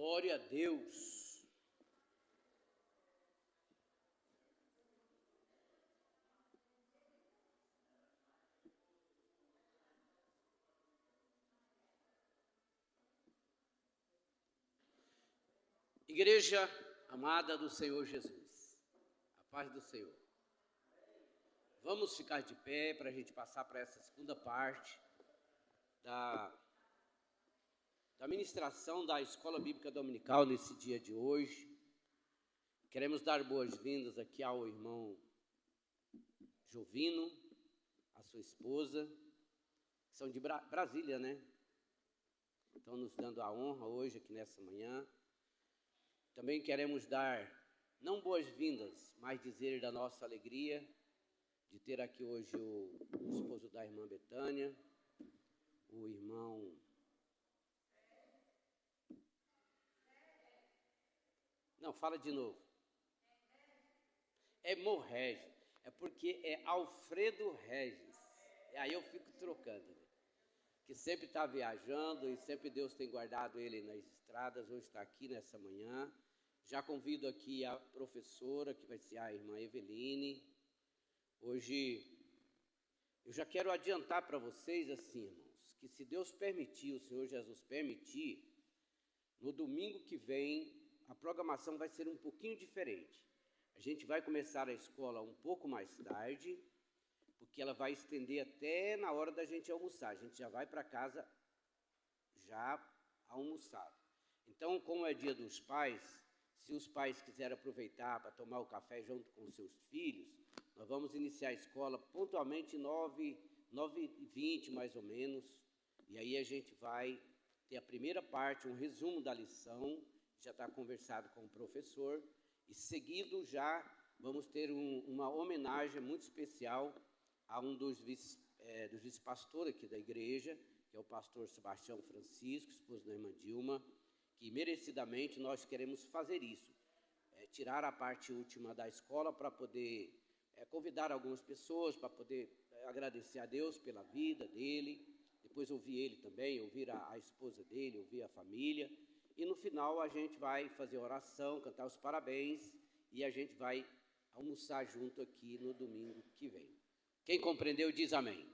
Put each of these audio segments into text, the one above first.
Glória a Deus. Igreja amada do Senhor Jesus, a paz do Senhor. Vamos ficar de pé para a gente passar para essa segunda parte da ministração da Escola Bíblica Dominical nesse dia de hoje. Queremos dar boas-vindas aqui ao irmão Jovino, a sua esposa, que são de Brasília, né? Estão nos dando a honra hoje aqui nessa manhã. Também queremos dar, não boas-vindas, mas dizer da nossa alegria de ter aqui hoje o esposo da irmã Betânia, o irmão... Não, fala de novo. É Morregis, é porque é Alfredo Regis. Aí eu fico trocando, né? Que sempre está viajando e sempre Deus tem guardado ele nas estradas. Hoje está aqui nessa manhã. Já convido aqui a professora, que vai ser a irmã Eveline. Hoje eu já quero adiantar para vocês assim, irmãos, que se Deus permitir, o Senhor Jesus permitir, no domingo que vem a programação vai ser um pouquinho diferente. A gente vai começar a escola um pouco mais tarde, porque ela vai estender até na hora da gente almoçar. A gente já vai para casa já almoçado. Então, como é dia dos pais, se os pais quiserem aproveitar para tomar o café junto com os seus filhos, nós vamos iniciar a escola pontualmente 9h20 mais ou menos. E aí a gente vai ter a primeira parte, um resumo da lição, já está conversado com o professor, e seguido já vamos ter uma homenagem muito especial a um dos vice-pastores aqui da igreja, que é o pastor Sebastião Francisco, esposo da irmã Dilma, que merecidamente nós queremos fazer isso, tirar a parte última da escola para poder convidar algumas pessoas, para poder agradecer a Deus pela vida dele, depois ouvir ele também, ouvir a esposa dele, ouvir a família. E no final a gente vai fazer oração, cantar os parabéns e a gente vai almoçar junto aqui no domingo que vem. Quem compreendeu diz amém.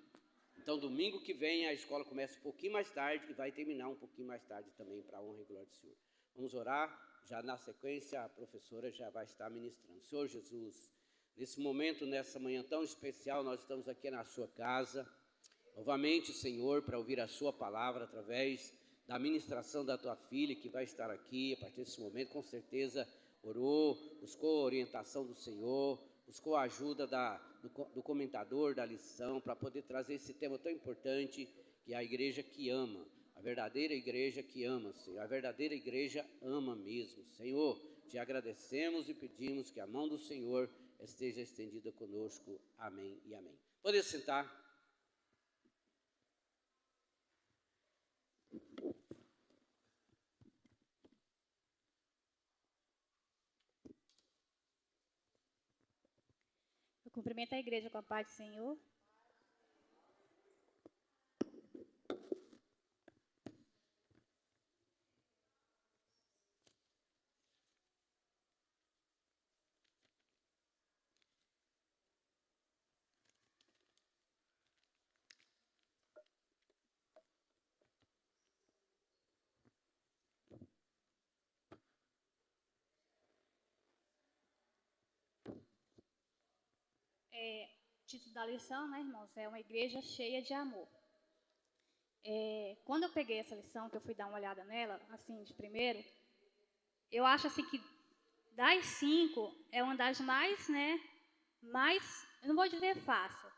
Então domingo que vem a escola começa um pouquinho mais tarde e vai terminar um pouquinho mais tarde também, para a honra e glória do Senhor. Vamos orar, já na sequência a professora já vai estar ministrando. Senhor Jesus, nesse momento, nessa manhã tão especial, nós estamos aqui na sua casa, novamente, Senhor, para ouvir a sua palavra através da ministração da tua filha, que vai estar aqui a partir desse momento, com certeza orou, buscou a orientação do Senhor, buscou a ajuda do comentador da lição, para poder trazer esse tema tão importante, que é a igreja que ama, a verdadeira igreja que ama, Senhor, a verdadeira igreja ama mesmo. Senhor, te agradecemos e pedimos que a mão do Senhor esteja estendida conosco. Amém e amém. Pode sentar. Cumprimento a igreja com a paz do Senhor. Título da lição, né, irmãos? É uma igreja cheia de amor. Quando eu peguei essa lição, que eu fui dar uma olhada nela, assim, de primeiro, eu acho assim que das 5 é uma das mais, eu não vou dizer fácil,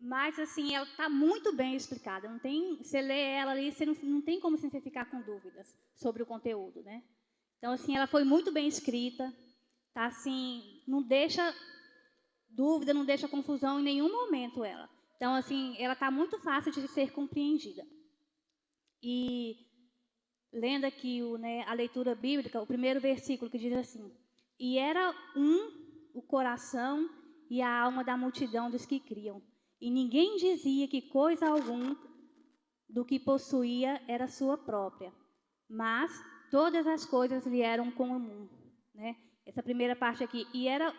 mas assim, ela está muito bem explicada. Não tem, você lê ela ali, você não tem como você ficar com dúvidas sobre o conteúdo, né? Então, assim, ela foi muito bem escrita, tá assim, não deixa dúvida, não deixa confusão em nenhum momento ela. Então, assim, ela está muito fácil de ser compreendida. E, lendo aqui a leitura bíblica, o primeiro versículo que diz assim: e era o coração e a alma da multidão dos que criam, e ninguém dizia que coisa alguma do que possuía era sua própria, mas todas as coisas lhe eram comum, né? Essa primeira parte aqui, e era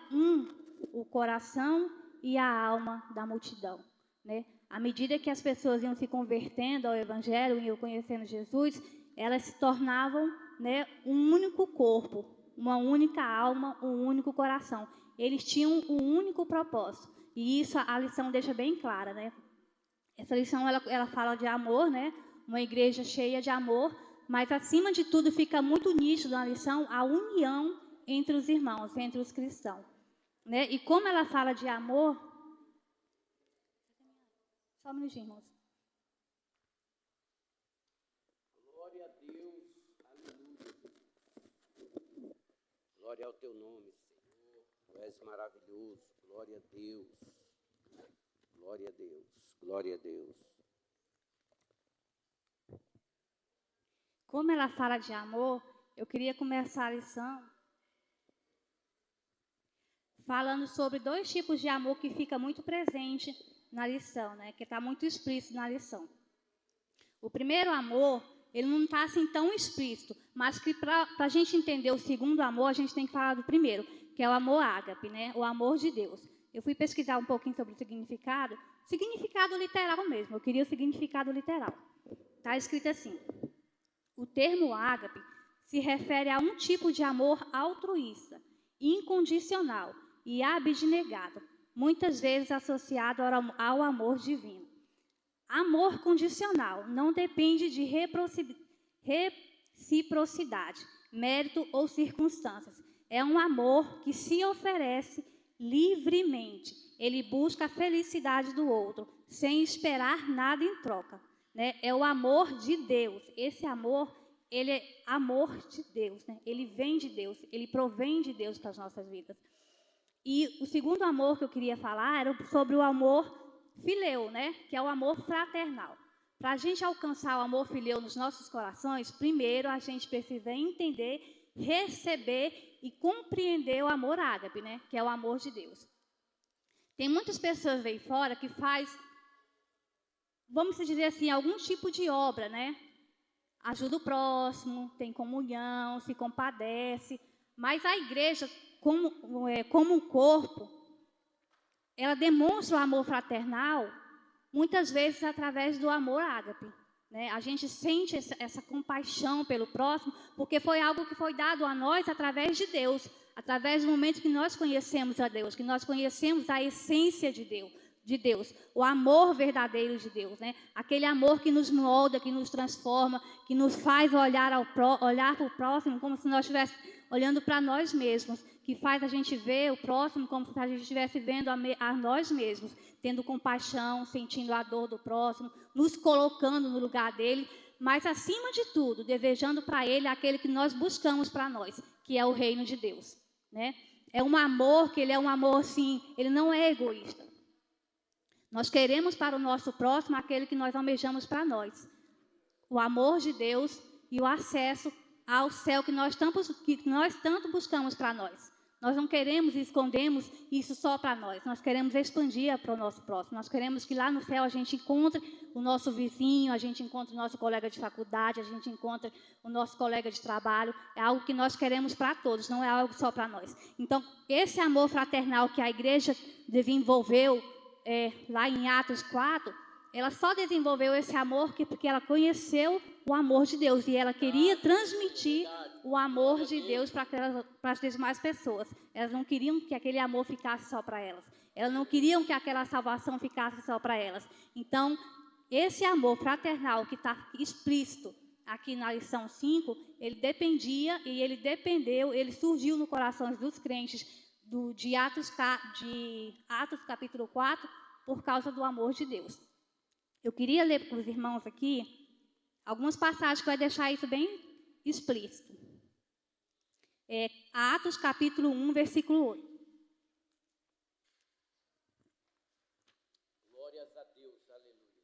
o coração e a alma da multidão, né? À medida que as pessoas iam se convertendo ao Evangelho, iam conhecendo Jesus, elas se tornavam, né, um único corpo, uma única alma, um único coração. Eles tinham um único propósito. E isso a lição deixa bem clara, né? Essa lição ela fala de amor, né? Uma igreja cheia de amor, mas acima de tudo fica muito nítido na lição a união entre os irmãos, entre os cristãos, né? E como ela fala de amor, só um minutinho, irmãos. Glória a Deus, aleluia. Glória ao teu nome, Senhor. Tu és maravilhoso. Glória a Deus. Glória a Deus. Glória a Deus. Como ela fala de amor, eu queria começar a lição falando sobre 2 tipos de amor que fica muito presente na lição, né? Que está muito explícito na lição. O primeiro amor, ele não está assim tão explícito, mas que para a gente entender o segundo amor, a gente tem que falar do primeiro, que é o amor ágape, né? O amor de Deus. Eu fui pesquisar um pouquinho sobre o significado literal mesmo, eu queria o significado literal. Está escrito assim: o termo ágape se refere a um tipo de amor altruísta, incondicional e abnegado, muitas vezes associado ao amor divino. Amor condicional não depende de reciprocidade, mérito ou circunstâncias. É um amor que se oferece livremente. Ele busca a felicidade do outro, sem esperar nada em troca, né? É o amor de Deus. Esse amor, ele é amor de Deus, né? Ele vem de Deus, ele provém de Deus para as nossas vidas. E o segundo amor que eu queria falar era sobre o amor fileu, né? Que é o amor fraternal. Para a gente alcançar o amor fileu nos nossos corações, primeiro a gente precisa entender, receber e compreender o amor ágape, né? Que é o amor de Deus. Tem muitas pessoas aí fora que faz, vamos dizer assim, algum tipo de obra, né? Ajuda o próximo, tem comunhão, se compadece, mas a igreja, como um corpo, ela demonstra o amor fraternal, muitas vezes através do amor ágape, né? A gente sente essa compaixão pelo próximo, porque foi algo que foi dado a nós através de Deus, através do momento que nós conhecemos a Deus, que nós conhecemos a essência de Deus, o amor verdadeiro de Deus, né? Aquele amor que nos molda, que nos transforma, que nos faz olhar para o próximo como se nós estivéssemos olhando para nós mesmos, que faz a gente ver o próximo como se a gente estivesse vendo a nós mesmos, tendo compaixão, sentindo a dor do próximo, nos colocando no lugar dele, mas acima de tudo, desejando para ele aquele que nós buscamos para nós, que é o reino de Deus, né? É um amor que ele é um amor assim, ele não é egoísta. Nós queremos para o nosso próximo aquele que nós almejamos para nós. O amor de Deus e o acesso ao céu que nós tanto buscamos para nós. Nós não queremos e escondemos isso só para nós. Nós queremos expandir para o nosso próximo. Nós queremos que lá no céu a gente encontre o nosso vizinho, a gente encontre o nosso colega de faculdade, a gente encontre o nosso colega de trabalho. É algo que nós queremos para todos, não é algo só para nós. Então, esse amor fraternal que a igreja desenvolveu lá em Atos 4, ela só desenvolveu esse amor porque ela conheceu o amor de Deus e ela queria transmitir o amor de Deus para as demais pessoas. Elas não queriam que aquele amor ficasse só para elas. Elas não queriam que aquela salvação ficasse só para elas. Então, esse amor fraternal que está explícito aqui na lição 5, ele surgiu no coração dos crentes de Atos capítulo 4, por causa do amor de Deus. Eu queria ler para os irmãos aqui algumas passagens que vai deixar isso bem explícito. Atos capítulo 1, versículo 8. Glórias a Deus, aleluia.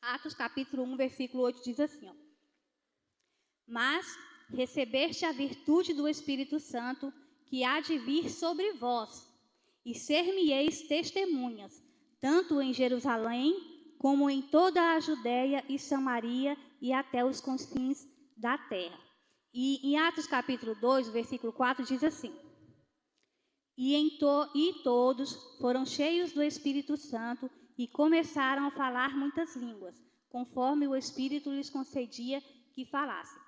Atos capítulo 1, versículo 8 diz assim, ó: mas recebeste a virtude do Espírito Santo, que há de vir sobre vós, e ser-me-eis testemunhas, tanto em Jerusalém, como em toda a Judéia e Samaria e até os confins da terra. E em Atos capítulo 2, versículo 4, diz assim: E todos foram cheios do Espírito Santo e começaram a falar muitas línguas, conforme o Espírito lhes concedia que falassem.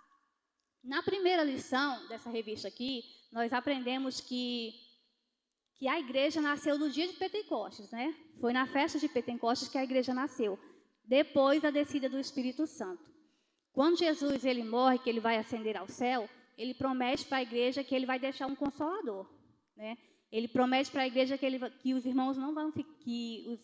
Na primeira lição dessa revista aqui, nós aprendemos que a igreja nasceu no dia de Pentecostes, né? Foi na festa de Pentecostes que a igreja nasceu, depois da descida do Espírito Santo. Quando Jesus ele morre, que ele vai ascender ao céu, ele promete para a igreja que ele vai deixar um consolador, né? Ele promete para a igreja que os irmãos não vão ficar, que os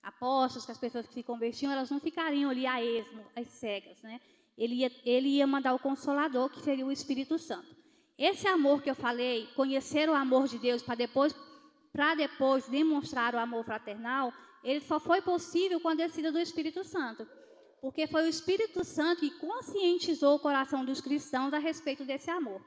apóstolos, que as pessoas que se convertiam, elas não ficariam ali a esmo, as cegas, né? Ele ia mandar o Consolador, que seria o Espírito Santo. Esse amor que eu falei, conhecer o amor de Deus para depois demonstrar o amor fraternal, ele só foi possível com a descida do Espírito Santo. Porque foi o Espírito Santo que conscientizou o coração dos cristãos a respeito desse amor.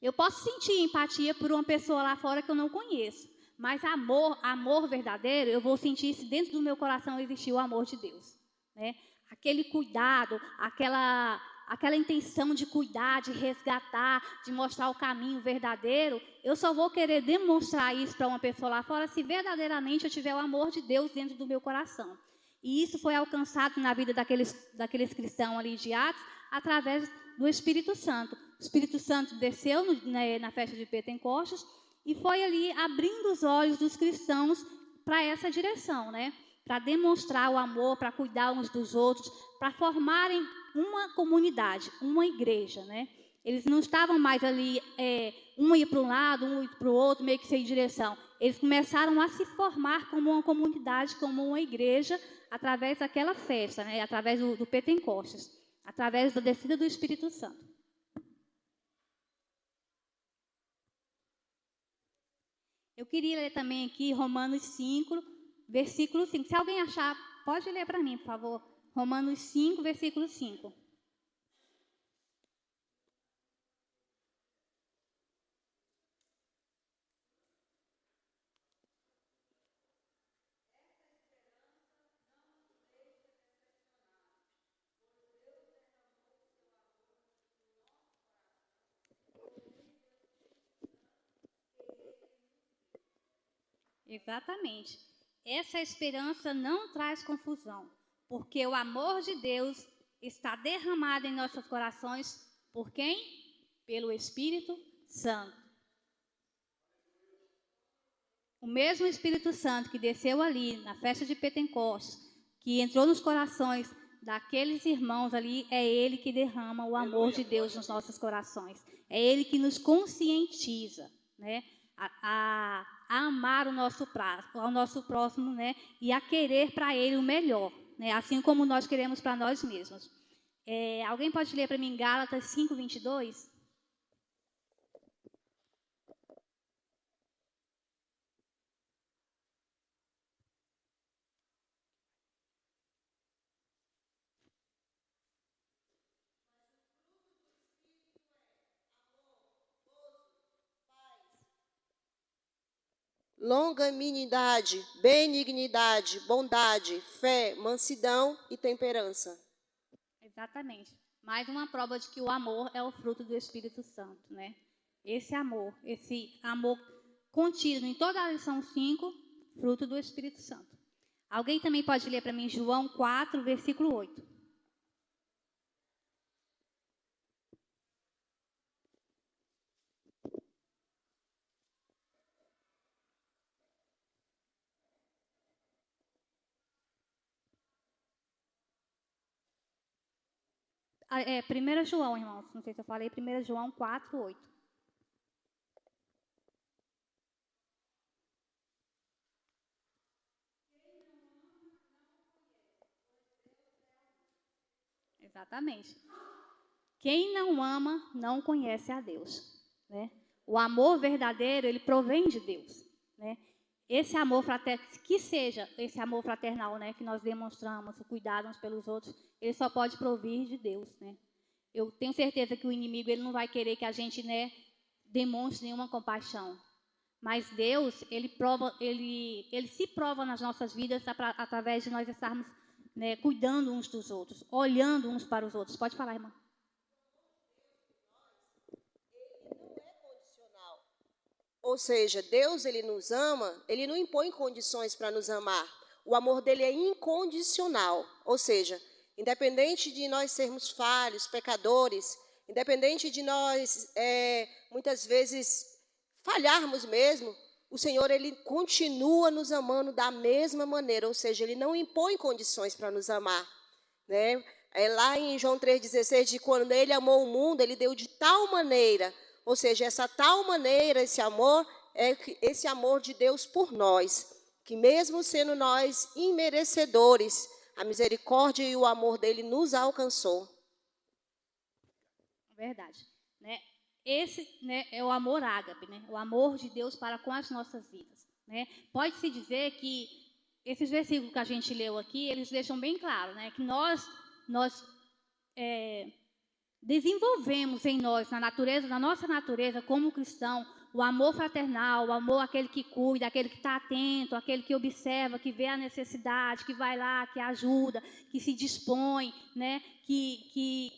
Eu posso sentir empatia por uma pessoa lá fora que eu não conheço, mas amor verdadeiro, eu vou sentir se dentro do meu coração existir o amor de Deus, né? Aquele cuidado, aquela intenção de cuidar, de resgatar, de mostrar o caminho verdadeiro, eu só vou querer demonstrar isso para uma pessoa lá fora se verdadeiramente eu tiver o amor de Deus dentro do meu coração. E isso foi alcançado na vida daqueles cristãos ali de Atos através do Espírito Santo. O Espírito Santo desceu na festa de Pentecostes e foi ali abrindo os olhos dos cristãos para essa direção, né? Para demonstrar o amor, para cuidar uns dos outros, para formarem uma comunidade, uma igreja, né? Eles não estavam mais ali, um ia para um lado, um ia para o outro, meio que sem direção. Eles começaram a se formar como uma comunidade, como uma igreja, através daquela festa, né? Através do Pentecostes, através da descida do Espírito Santo. Eu queria ler também aqui Romanos 5, versículo 5. Se alguém achar, pode ler para mim, por favor. Romanos 5, versículo 5. Exatamente. Essa esperança não traz confusão, porque o amor de Deus está derramado em nossos corações por quem? Pelo Espírito Santo. O mesmo Espírito Santo que desceu ali na festa de Pentecostes, que entrou nos corações daqueles irmãos ali, é Ele que derrama o amor de Deus nos nossos corações. É Ele que nos conscientiza, né? A amar o nosso próximo, né? E a querer para ele o melhor, né? Assim como nós queremos para nós mesmos. Alguém pode ler para mim Gálatas 5, 22? Longanimidade, benignidade, bondade, fé, mansidão e temperança. Exatamente. Mais uma prova de que o amor é o fruto do Espírito Santo, né? Esse amor contido em toda a lição 5, fruto do Espírito Santo. Alguém também pode ler para mim João 4, versículo 8. É 1 João, irmãos. Não sei se eu falei, 1 João 4, 8. Exatamente. Quem não ama, não conhece a Deus, né? O amor verdadeiro, ele provém de Deus, né? Esse amor fraternal, que seja esse amor fraternal, né, que nós demonstramos, o cuidado uns pelos outros, ele só pode provir de Deus, né? Eu tenho certeza que o inimigo ele não vai querer que a gente, né, demonstre nenhuma compaixão. Mas Deus, ele se prova nas nossas vidas através de nós estarmos, né, cuidando uns dos outros, olhando uns para os outros. Pode falar, irmã. Ou seja, Deus, ele nos ama, ele não impõe condições para nos amar. O amor dele é incondicional. Ou seja, independente de nós sermos falhos, pecadores, independente de nós, muitas vezes, falharmos mesmo, o Senhor, ele continua nos amando da mesma maneira. Ou seja, ele não impõe condições para nos amar, né? Lá em João 3,16, de quando ele amou o mundo, ele deu de tal maneira. Ou seja, essa tal maneira, esse amor, é esse amor de Deus por nós, que mesmo sendo nós imerecedores, a misericórdia e o amor dele nos alcançou. Verdade. Né? Esse, né, é o amor ágape, né? O amor de Deus para com as nossas vidas. Né? Pode-se dizer que esses versículos que a gente leu aqui, eles deixam bem claro, né, que nós desenvolvemos em nós, na nossa natureza como cristão, o amor fraternal, o amor aquele que cuida, aquele que está atento, aquele que observa, que vê a necessidade, que vai lá, que ajuda, que se dispõe, né, que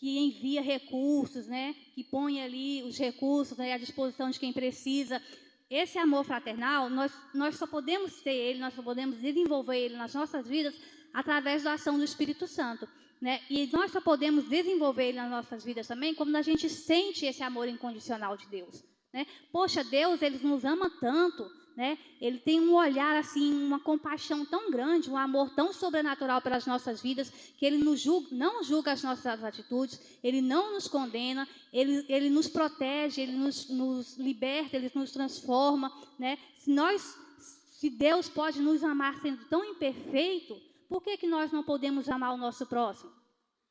envia recursos, né, que põe ali os recursos, né, à disposição de quem precisa. Esse amor fraternal, nós só podemos ter ele, nós só podemos desenvolver ele nas nossas vidas através da ação do Espírito Santo. Né? E nós só podemos desenvolver ele nas nossas vidas também quando a gente sente esse amor incondicional de Deus. Né? Poxa, Deus, ele nos ama tanto, né? Ele tem um olhar assim, uma compaixão tão grande, um amor tão sobrenatural pelas nossas vidas, que ele não julga as nossas atitudes, ele não nos condena, ele nos protege, ele nos liberta, ele nos transforma. Né? Se Deus pode nos amar sendo tão imperfeito, por que nós não podemos amar o nosso próximo?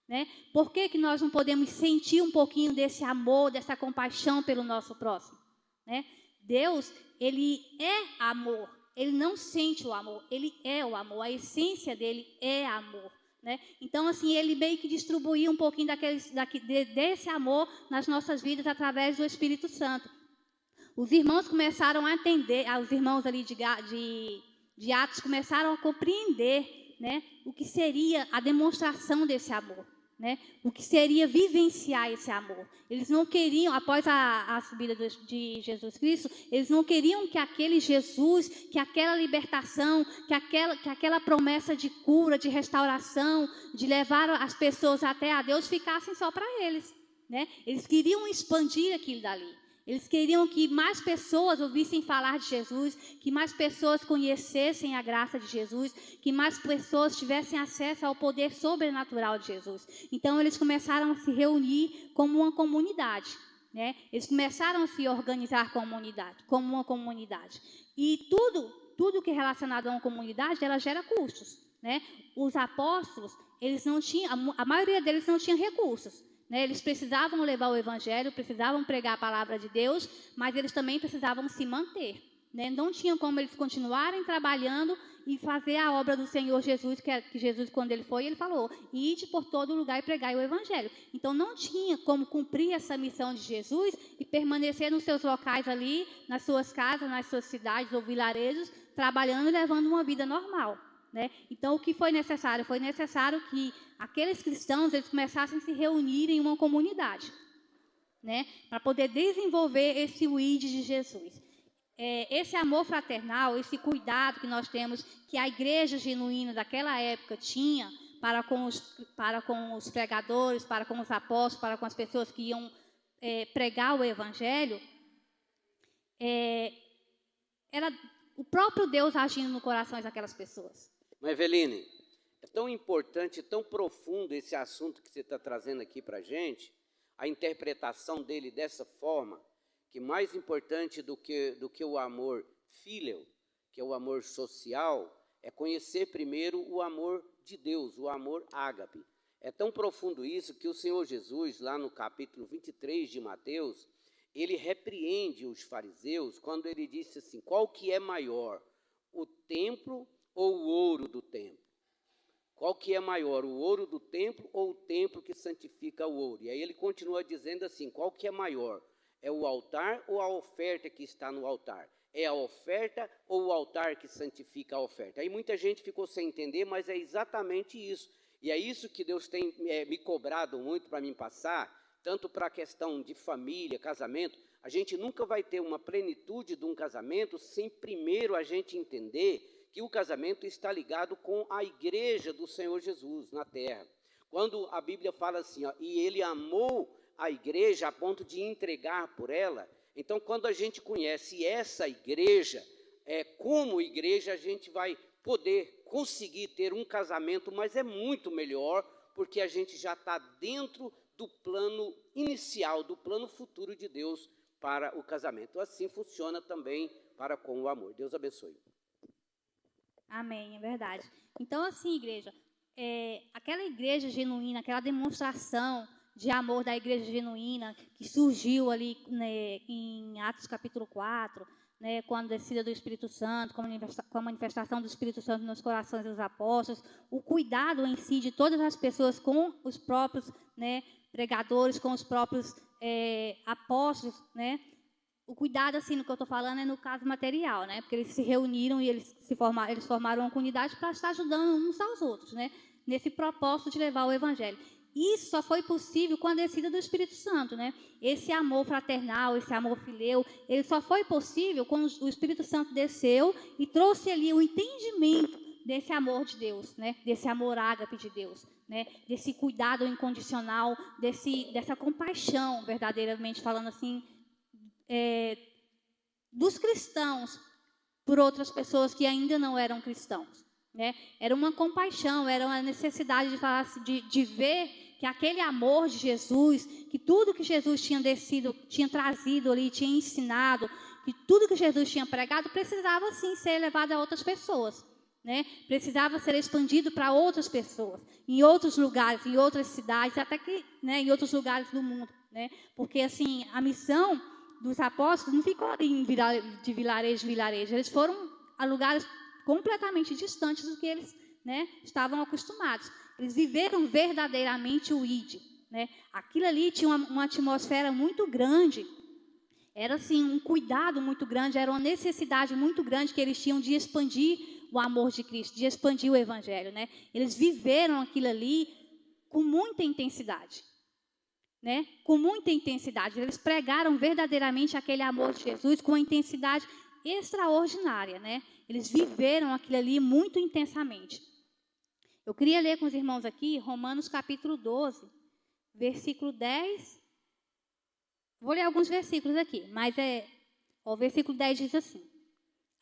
Né? Por que nós não podemos sentir um pouquinho desse amor, dessa compaixão pelo nosso próximo? Né? Deus, ele é amor. Ele não sente o amor, ele é o amor. A essência dele é amor. Né? Então, assim, ele meio que distribuiu um pouquinho desse amor nas nossas vidas através do Espírito Santo. Os irmãos começaram a entender, os irmãos ali de Atos começaram a compreender, né, o que seria a demonstração desse amor, né, o que seria vivenciar esse amor. Eles não queriam, após a subida de Jesus Cristo, eles não queriam que aquele Jesus, que aquela libertação, que aquela promessa de cura, de restauração, de levar as pessoas até a Deus, ficassem só para eles. Né? Eles queriam expandir aquilo dali. Eles queriam que mais pessoas ouvissem falar de Jesus, que mais pessoas conhecessem a graça de Jesus, que mais pessoas tivessem acesso ao poder sobrenatural de Jesus. Então, eles começaram a se reunir como uma comunidade. Né? Eles começaram a se organizar como uma comunidade. E tudo que é relacionado a uma comunidade, ela gera custos. Né? Os apóstolos, eles não tinham, a maioria deles não tinha recursos. Né? Eles precisavam levar o evangelho, precisavam pregar a palavra de Deus, mas eles também precisavam se manter. Né? Não tinham como eles continuarem trabalhando e fazer a obra do Senhor Jesus, que Jesus, quando ele foi, ele falou, ide por todo lugar e pregai o evangelho. Então, não tinha como cumprir essa missão de Jesus e permanecer nos seus locais ali, nas suas casas, nas suas cidades ou vilarejos, trabalhando e levando uma vida normal. Né? Então, o que foi necessário? Foi necessário que aqueles cristãos eles começassem a se reunir em uma comunidade, né? Para poder desenvolver esse ID de Jesus. Esse amor fraternal, esse cuidado que nós temos, que a igreja genuína daquela época tinha para com os pregadores, para com os apóstolos, para com as pessoas que iam pregar o evangelho, era o próprio Deus agindo no coração daquelas pessoas. Mas, Eveline, é tão importante, tão profundo esse assunto que você está trazendo aqui para a gente, a interpretação dele dessa forma, que mais importante do que o amor filial, que é o amor social, é conhecer primeiro o amor de Deus, o amor ágape. É tão profundo isso que o Senhor Jesus, lá no capítulo 23 de Mateus, ele repreende os fariseus quando ele disse assim, qual que é maior, o templo ou o ouro do templo? Qual que é maior, o ouro do templo ou o templo que santifica o ouro? E aí ele continua dizendo assim, qual que é maior? É o altar ou a oferta que está no altar? É a oferta ou o altar que santifica a oferta? Aí muita gente ficou sem entender, mas é exatamente isso. E é isso que Deus tem me cobrado muito para mim passar, tanto para a questão de família, casamento. A gente nunca vai ter uma plenitude de um casamento sem primeiro a gente entender que o casamento está ligado com a igreja do Senhor Jesus na terra. Quando a Bíblia fala assim, ó, e ele amou a igreja a ponto de entregar por ela. Então, quando a gente conhece essa igreja, como igreja, a gente vai poder conseguir ter um casamento, mas é muito melhor, porque a gente já está dentro do plano inicial, do plano futuro de Deus para o casamento. Assim funciona também para com o amor. Deus abençoe. Amém, é verdade. Então, assim, igreja, aquela igreja genuína, aquela demonstração de amor da igreja genuína que surgiu ali, né, em Atos capítulo 4, né, com a descida do Espírito Santo, com a manifestação do Espírito Santo nos corações dos apóstolos, o cuidado em si de todas as pessoas com os próprios, né, pregadores, com os próprios apóstolos, né? O cuidado, assim, no que eu estou falando é no caso material, né? Porque eles se reuniram e eles formaram uma comunidade para estar ajudando uns aos outros, né? Nesse propósito de levar o Evangelho. Isso só foi possível com a descida do Espírito Santo, né? Esse amor fraternal, esse amor fileu, ele só foi possível quando o Espírito Santo desceu e trouxe ali o entendimento desse amor de Deus, né? Desse amor ágape de Deus, né? Desse cuidado incondicional, dessa compaixão, verdadeiramente falando assim, dos cristãos por outras pessoas que ainda não eram cristãos, né? Era uma compaixão, era uma necessidade de falar, de ver que aquele amor de Jesus, que tudo que Jesus tinha trazido ali, tinha ensinado, que tudo que Jesus tinha pregado precisava sim ser levado a outras pessoas, né? Precisava ser expandido para outras pessoas, em outros lugares, em outras cidades, até que, né, em outros lugares do mundo, né? Porque assim, a missão dos apóstolos não ficou ali de vilarejo em vilarejo, eles foram a lugares completamente distantes do que eles, né, estavam acostumados. Eles viveram verdadeiramente o ID, né? Aquilo ali tinha uma atmosfera muito grande, era assim um cuidado muito grande, era uma necessidade muito grande que eles tinham de expandir o amor de Cristo, de expandir o Evangelho, né? Eles viveram aquilo ali com muita intensidade. Né? Com muita intensidade, eles pregaram verdadeiramente aquele amor de Jesus com uma intensidade extraordinária, né? Eles viveram aquilo ali muito intensamente. Eu queria ler com os irmãos aqui Romanos capítulo 12, versículo 10. Vou ler alguns versículos aqui, mas o versículo 10 diz assim: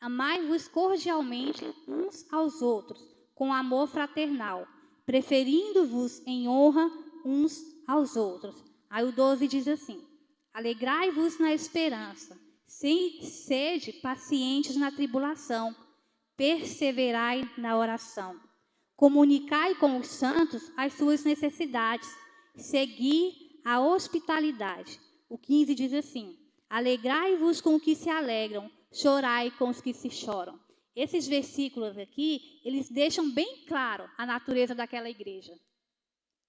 amai-vos cordialmente uns aos outros, com amor fraternal, preferindo-vos em honra uns aos outros. Aí o 12 diz assim: alegrai-vos na esperança, sede pacientes na tribulação, perseverai na oração. Comunicai com os santos as suas necessidades, segui a hospitalidade. O 15 diz assim: alegrai-vos com os que se alegram, chorai com os que se choram. Esses versículos aqui, eles deixam bem claro a natureza daquela igreja.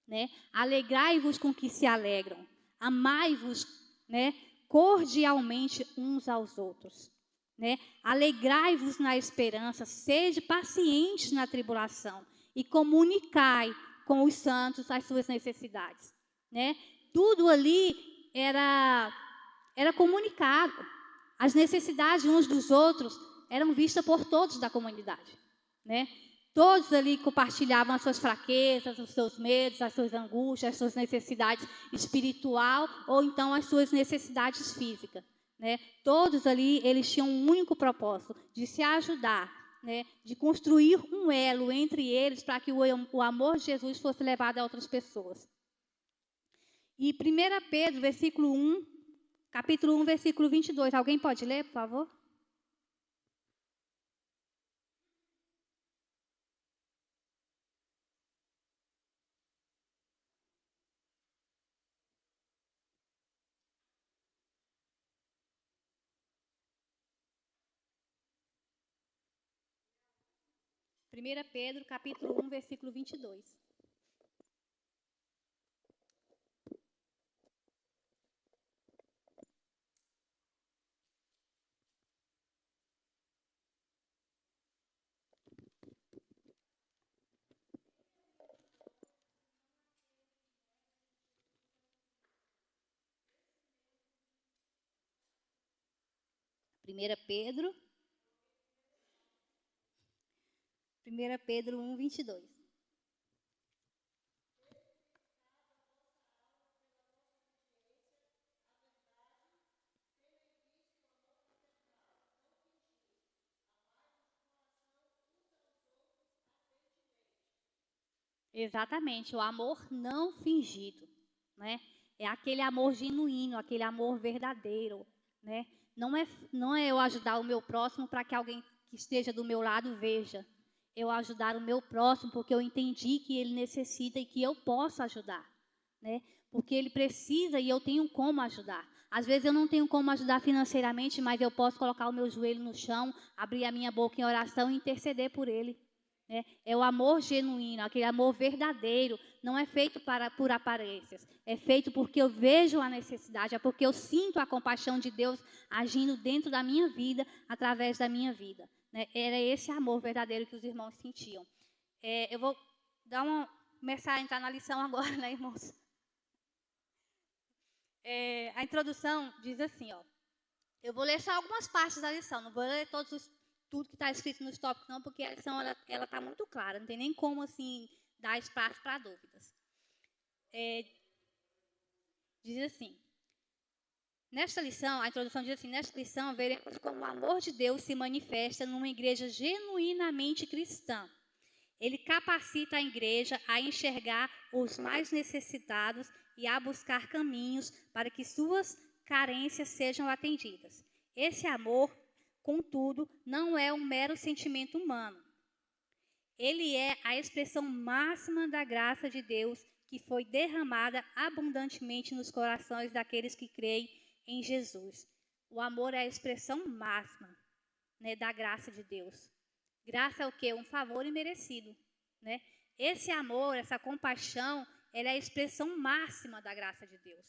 Né? Alegrai-vos com que se alegram, amai-vos, né, cordialmente uns aos outros, né? Alegrai-vos na esperança, sede pacientes na tribulação e comunicai com os santos as suas necessidades, né? Tudo ali era comunicado, as necessidades uns dos outros eram vistas por todos da comunidade, né? Todos ali compartilhavam as suas fraquezas, os seus medos, as suas angústias, as suas necessidades espiritual ou então as suas necessidades físicas, né? Todos ali, eles tinham um único propósito, de se ajudar, né? De construir um elo entre eles para que o amor de Jesus fosse levado a outras pessoas. E 1 Pedro, versículo 1, capítulo 1, versículo 22. Alguém pode ler, por favor? Primeira Pedro, capítulo 1, versículo 22. 1 Pedro 1:22. Exatamente, o amor não fingido, né? É aquele amor genuíno, aquele amor verdadeiro, né? Não é eu ajudar o meu próximo para que alguém que esteja do meu lado veja. Eu ajudar o meu próximo porque eu entendi que ele necessita e que eu posso ajudar, né? Porque ele precisa e eu tenho como ajudar. Às vezes eu não tenho como ajudar financeiramente, mas eu posso colocar o meu joelho no chão, abrir a minha boca em oração e interceder por ele. É o amor genuíno, aquele amor verdadeiro, não é feito por aparências, é feito porque eu vejo a necessidade, é porque eu sinto a compaixão de Deus agindo dentro da minha vida, através da minha vida. Né? Era esse amor verdadeiro que os irmãos sentiam. Eu vou começar a entrar na lição agora, né, irmãos? A introdução diz assim, ó. Eu vou ler só algumas partes da lição, não vou ler tudo que está escrito nos tópicos, não, porque a lição ela está muito clara, não tem nem como assim dar espaço para dúvidas. Diz assim, nesta lição, a introdução diz assim, nesta lição veremos como o amor de Deus se manifesta numa igreja genuinamente cristã. Ele capacita a igreja a enxergar os mais necessitados e a buscar caminhos para que suas carências sejam atendidas. Esse amor, contudo, não é um mero sentimento humano. Ele é a expressão máxima da graça de Deus que foi derramada abundantemente nos corações daqueles que creem em Jesus. O amor é a expressão máxima, né, da graça de Deus. Graça é o quê? Um favor imerecido, né? Esse amor, essa compaixão, ela é a expressão máxima da graça de Deus,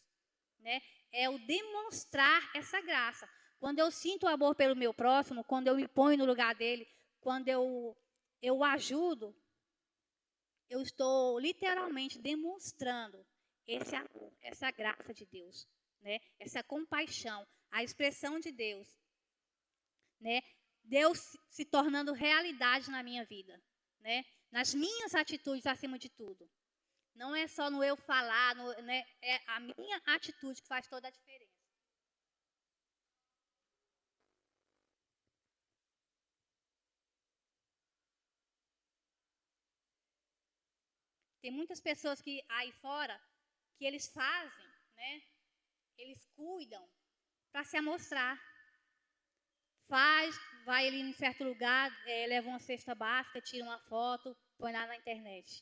né? É o demonstrar essa graça. Quando eu sinto o amor pelo meu próximo, quando eu me ponho no lugar dele, quando eu o ajudo, eu estou literalmente demonstrando esse amor, essa graça de Deus, né? Essa compaixão, a expressão de Deus, né? Deus se tornando realidade na minha vida, né? Nas minhas atitudes acima de tudo. Não é só no eu falar, né? É a minha atitude que faz toda a diferença. Tem muitas pessoas que aí fora, que eles fazem, né? Eles cuidam para se amostrar. Vai ali em certo lugar, leva uma cesta básica, tira uma foto, põe lá na internet.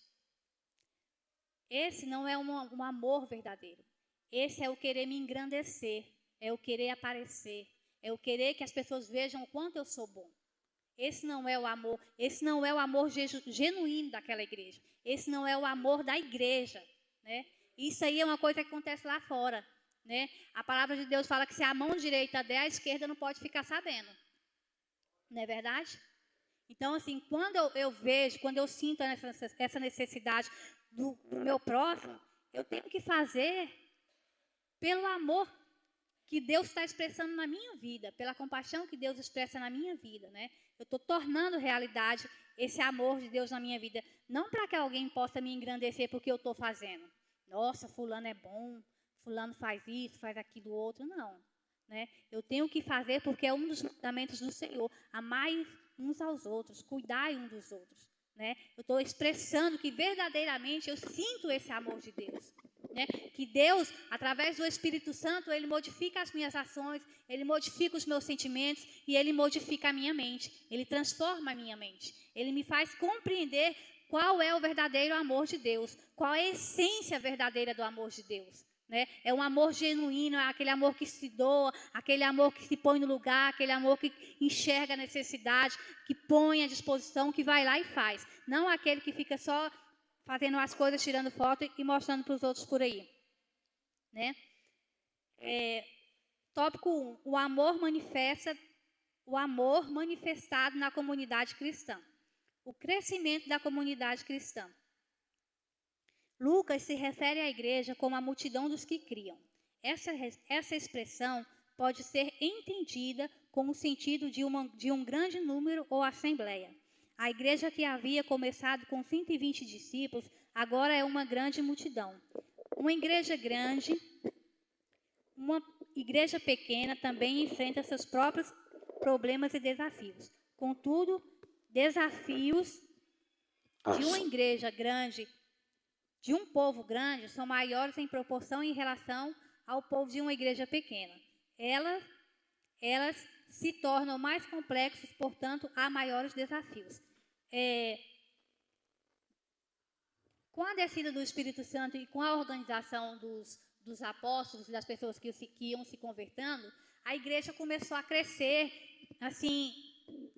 Esse não é um amor verdadeiro. Esse é o querer me engrandecer, é o querer aparecer, é o querer que as pessoas vejam o quanto eu sou bom. Esse não é o amor, esse não é o amor genuíno daquela igreja. Esse não é o amor da igreja, né? Isso aí é uma coisa que acontece lá fora, né? A palavra de Deus fala que se a mão direita der, a esquerda não pode ficar sabendo. Não é verdade? Então, assim, quando eu vejo, quando eu sinto essa necessidade do meu próximo, eu tenho que fazer pelo amor que Deus está expressando na minha vida, pela compaixão que Deus expressa na minha vida, né? Eu estou tornando realidade esse amor de Deus na minha vida, não para que alguém possa me engrandecer porque eu estou fazendo. Nossa, fulano é bom, fulano faz isso, faz aquilo outro, não. Né? Eu tenho que fazer porque é um dos mandamentos do Senhor, amai uns aos outros, cuidai uns dos outros. Né? Eu estou expressando que verdadeiramente eu sinto esse amor de Deus. Né? Que Deus, através do Espírito Santo, Ele modifica as minhas ações, Ele modifica os meus sentimentos e Ele modifica a minha mente. Ele transforma a minha mente. Ele me faz compreender qual é o verdadeiro amor de Deus, qual é a essência verdadeira do amor de Deus. Né? É um amor genuíno, é aquele amor que se doa, aquele amor que se põe no lugar, aquele amor que enxerga a necessidade, que põe à disposição, que vai lá e faz. Não aquele que fica só fazendo as coisas, tirando foto e mostrando para os outros por aí. Né? Tópico 1. O amor manifestado na comunidade cristã. O crescimento da comunidade cristã. Lucas se refere à igreja como a multidão dos que criam. Essa expressão pode ser entendida com o sentido de um grande número ou assembleia. A igreja que havia começado com 120 discípulos, agora é uma grande multidão. Uma igreja grande, uma igreja pequena também enfrenta seus próprios problemas e desafios. Contudo, desafios de uma igreja grande, de um povo grande, são maiores em proporção em relação ao povo de uma igreja pequena. Elas se tornam mais complexas, portanto, há maiores desafios. Com a descida do Espírito Santo e com a organização dos apóstolos e das pessoas que iam se convertendo, a igreja começou a crescer, assim,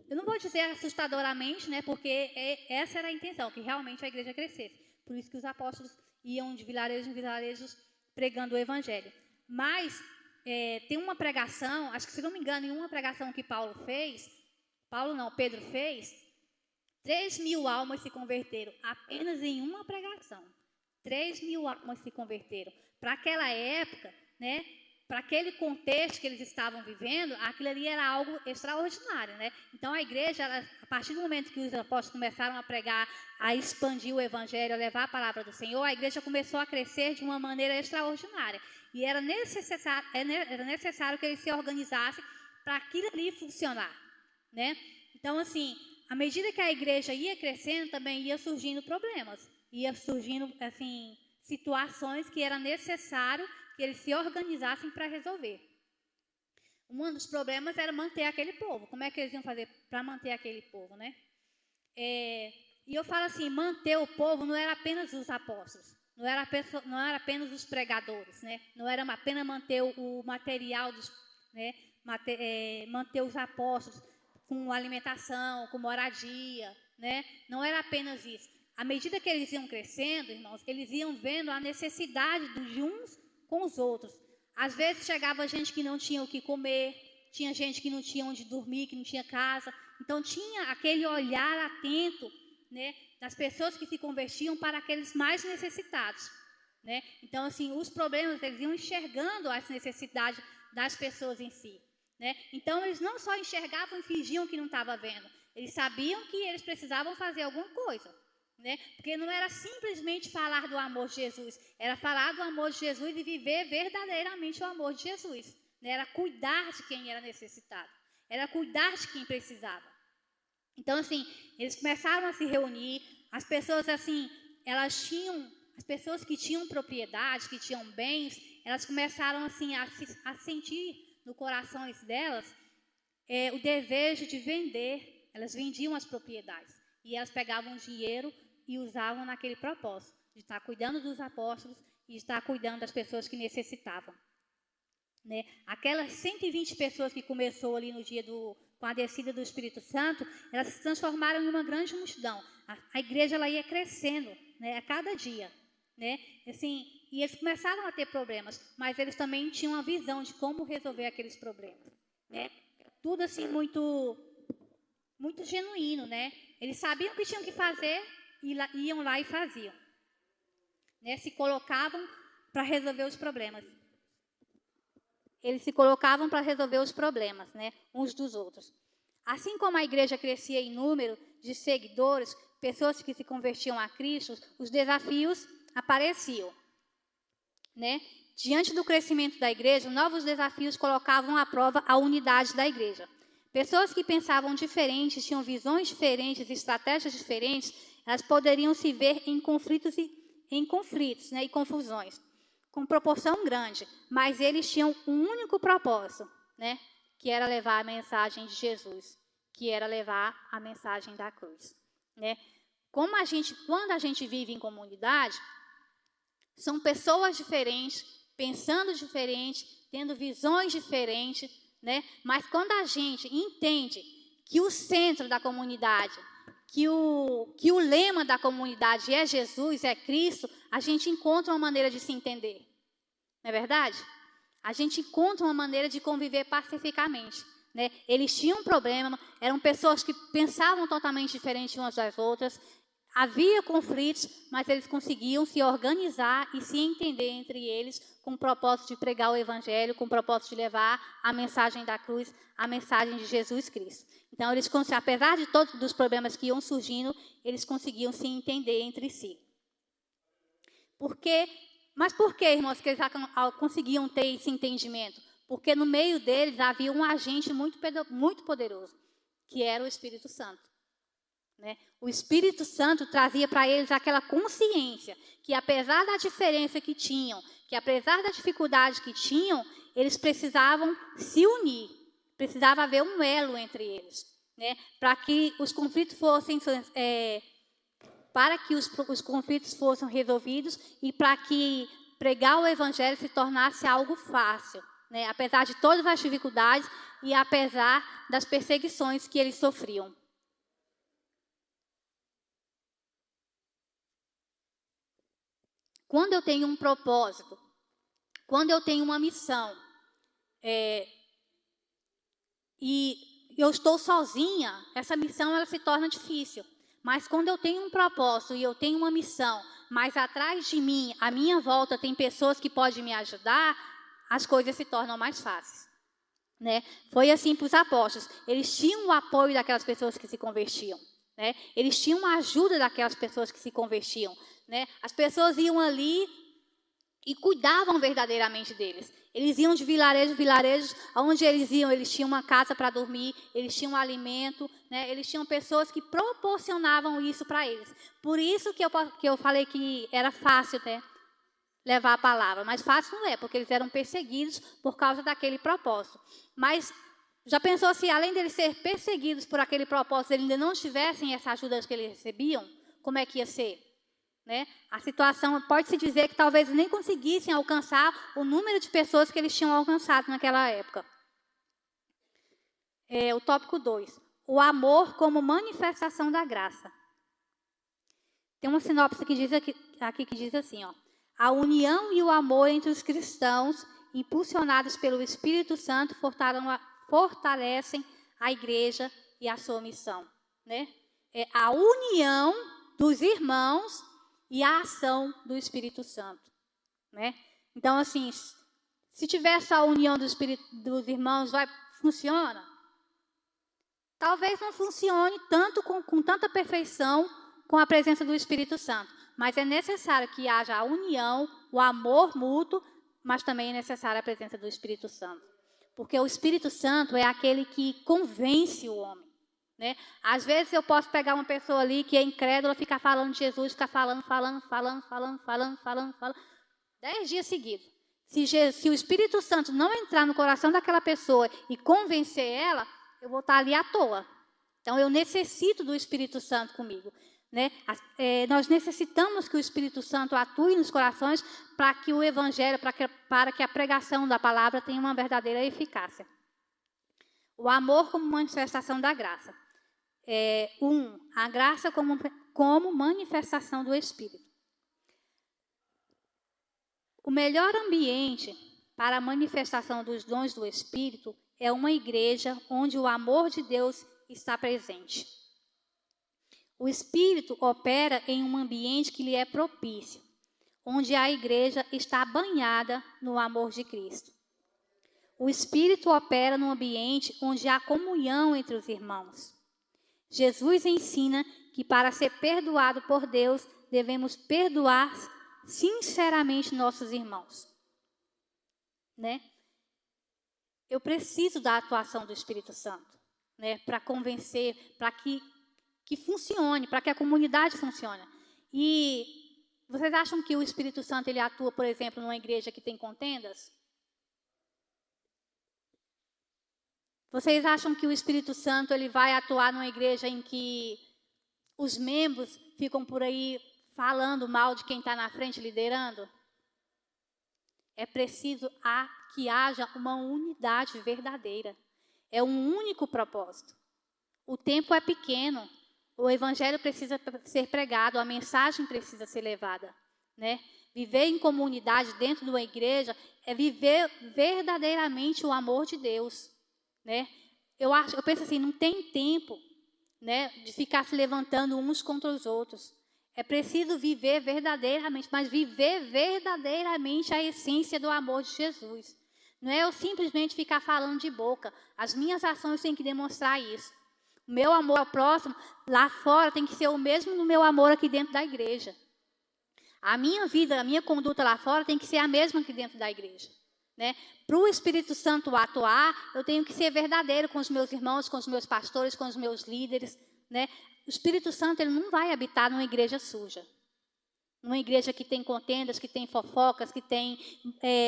eu não vou dizer assustadoramente, né, porque essa era a intenção, que realmente a igreja crescesse. Por isso que os apóstolos iam de vilarejo em vilarejo pregando o evangelho. Mas tem uma pregação, acho que se não me engano, em uma pregação que Pedro fez, 3.000 almas se converteram, apenas em uma pregação. 3.000 almas se converteram. Para aquela época, né, para aquele contexto que eles estavam vivendo, aquilo ali era algo extraordinário, né? Então a igreja, a partir do momento que os apóstolos começaram a pregar, a expandir o evangelho, a levar a palavra do Senhor, a igreja começou a crescer de uma maneira extraordinária. E era necessário que eles se organizassem para aquilo ali funcionar, né? Então, assim, à medida que a igreja ia crescendo, também ia surgindo problemas, ia surgindo, assim, situações que era necessário que eles se organizassem para resolver. Um dos problemas era manter aquele povo. Como é que eles iam fazer para manter aquele povo, né? E eu falo assim, manter o povo não era apenas os apóstolos, não era apenas os pregadores, né? Não era apenas manter o material, né? Manter os apóstolos com alimentação, com moradia, né? Não era apenas isso. À medida que eles iam crescendo, irmãos, eles iam vendo a necessidade de uns com os outros. Às vezes chegava gente que não tinha o que comer, tinha gente que não tinha onde dormir, que não tinha casa. Então tinha aquele olhar atento, né, das pessoas que se convertiam para aqueles mais necessitados, né? Então, assim, os problemas, eles iam enxergando as necessidades das pessoas em si, né? Então, eles não só enxergavam e fingiam que não estavam vendo, eles sabiam que eles precisavam fazer alguma coisa, né? Porque não era simplesmente falar do amor de Jesus, era falar do amor de Jesus e viver verdadeiramente o amor de Jesus, né? Era cuidar de quem era necessitado, era cuidar de quem precisava. Então, assim, eles começaram a se reunir, as pessoas, assim, as pessoas que tinham propriedade, que tinham bens, elas começaram, assim, a sentir no coração delas o desejo de vender. Elas vendiam as propriedades e elas pegavam dinheiro e usavam naquele propósito, de estar cuidando dos apóstolos e de estar cuidando das pessoas que necessitavam, né? Aquelas 120 pessoas que começou ali no dia com a descida do Espírito Santo, elas se transformaram em uma grande multidão. A igreja ela ia crescendo, né, a cada dia, né? Assim, e eles começaram a ter problemas, mas eles também tinham uma visão de como resolver aqueles problemas, né? Tudo assim muito genuíno, né? Eles sabiam o que tinham que fazer e iam lá e faziam, né? Se colocavam para resolver os problemas. Eles se colocavam para resolver os problemas, né, uns dos outros. Assim como a igreja crescia em número de seguidores, pessoas que se convertiam a Cristo, os desafios apareciam, né? Diante do crescimento da igreja, novos desafios colocavam à prova a unidade da igreja. Pessoas que pensavam diferentes, tinham visões diferentes, estratégias diferentes, elas poderiam se ver em conflitos, né, e confusões, com proporção grande, mas eles tinham um único propósito, né, que era levar a mensagem de Jesus, que era levar a mensagem da cruz, né? Quando a gente vive em comunidade, são pessoas diferentes, pensando diferente, tendo visões diferentes, né? Mas quando a gente entende que o centro da comunidade, que o lema da comunidade é Jesus, é Cristo, a gente encontra uma maneira de se entender. Não é verdade? A gente encontra uma maneira de conviver pacificamente, né? Eles tinham um problema, eram pessoas que pensavam totalmente diferente umas das outras. Havia conflitos, mas eles conseguiam se organizar e se entender entre eles com o propósito de pregar o evangelho, com o propósito de levar a mensagem da cruz, a mensagem de Jesus Cristo. Então, eles, apesar de todos os problemas que iam surgindo, eles conseguiam se entender entre si. Mas por que, irmãos, que eles conseguiam ter esse entendimento? Porque no meio deles havia um agente muito poderoso, que era o Espírito Santo. Né? O Espírito Santo trazia para eles aquela consciência que, apesar da diferença que tinham, que apesar da dificuldade que tinham, eles precisavam se unir, precisava haver um elo entre eles, né? Para que os conflitos fossem resolvidos e para que pregar o Evangelho se tornasse algo fácil, né? Apesar de todas as dificuldades e apesar das perseguições que eles sofriam. Quando eu tenho um propósito, quando eu tenho uma missão, e eu estou sozinha, essa missão ela se torna difícil. Mas quando eu tenho um propósito e eu tenho uma missão, mas atrás de mim, à minha volta, tem pessoas que podem me ajudar, as coisas se tornam mais fáceis. Né? Foi assim para os apóstolos. Eles tinham o apoio daquelas pessoas que se convertiam. Né? Eles tinham a ajuda daquelas pessoas que se convertiam. Né? As pessoas iam ali e cuidavam verdadeiramente deles. Eles iam de vilarejo em vilarejo, aonde eles iam, eles tinham uma casa para dormir, eles tinham alimento, né? Eles tinham pessoas que proporcionavam isso para eles. Por isso que eu falei que era fácil, né, levar a palavra, mas fácil não é, porque eles eram perseguidos por causa daquele propósito. Mas já pensou se, além deles ser perseguidos por aquele propósito, eles ainda não tivessem essa ajuda que eles recebiam, como é que ia ser? Né? A situação, pode-se dizer que talvez nem conseguissem alcançar o número de pessoas que eles tinham alcançado naquela época. O tópico 2. O amor como manifestação da graça. Tem uma sinopse que diz aqui que diz assim, ó: a união e o amor entre os cristãos, impulsionados pelo Espírito Santo, fortalecem a igreja e a sua missão. Né? É a união dos irmãos e a ação do Espírito Santo. Né? Então, assim, se tiver essa união dos irmãos, funciona? Talvez não funcione tanto com tanta perfeição com a presença do Espírito Santo, mas é necessário que haja a união, o amor mútuo, mas também é necessária a presença do Espírito Santo. Porque o Espírito Santo é aquele que convence o homem. Né? Às vezes eu posso pegar uma pessoa ali que é incrédula, ficar falando de Jesus, ficar falando 10 dias seguidos. Se o Espírito Santo não entrar no coração daquela pessoa e convencer ela, eu vou estar ali à toa. Então eu necessito do Espírito Santo comigo. Né? Nós necessitamos que o Espírito Santo atue nos corações para que o Evangelho, para que a pregação da palavra tenha uma verdadeira eficácia. O amor como manifestação da graça. A graça como manifestação do Espírito. O melhor ambiente para a manifestação dos dons do Espírito é uma igreja onde o amor de Deus está presente. O Espírito opera em um ambiente que lhe é propício, onde a igreja está banhada no amor de Cristo. O Espírito opera num ambiente onde há comunhão entre os irmãos. Jesus ensina que para ser perdoado por Deus, devemos perdoar sinceramente nossos irmãos. Né? Eu preciso da atuação do Espírito Santo, né, para convencer, para que funcione, para que a comunidade funcione. E vocês acham que o Espírito Santo ele atua, por exemplo, numa igreja que tem contendas? Vocês acham que o Espírito Santo ele vai atuar numa igreja em que os membros ficam por aí falando mal de quem está na frente liderando? É preciso que haja uma unidade verdadeira. É um único propósito. O tempo é pequeno. O Evangelho precisa ser pregado. A mensagem precisa ser levada. Né? Viver em comunidade dentro de uma igreja é viver verdadeiramente o amor de Deus. Né? Eu penso assim, não tem tempo, né, de ficar se levantando uns contra os outros. É preciso viver verdadeiramente, mas viver verdadeiramente a essência do amor de Jesus. Não é eu simplesmente ficar falando de boca. As minhas ações têm que demonstrar isso. O meu amor ao próximo, lá fora, tem que ser o mesmo do meu amor aqui dentro da igreja. A minha vida, a minha conduta lá fora tem que ser a mesma aqui dentro da igreja. Né? Para o Espírito Santo atuar, eu tenho que ser verdadeiro com os meus irmãos, com os meus pastores, com os meus líderes. Né? O Espírito Santo ele não vai habitar numa igreja suja. Numa igreja que tem contendas, que tem fofocas, que tem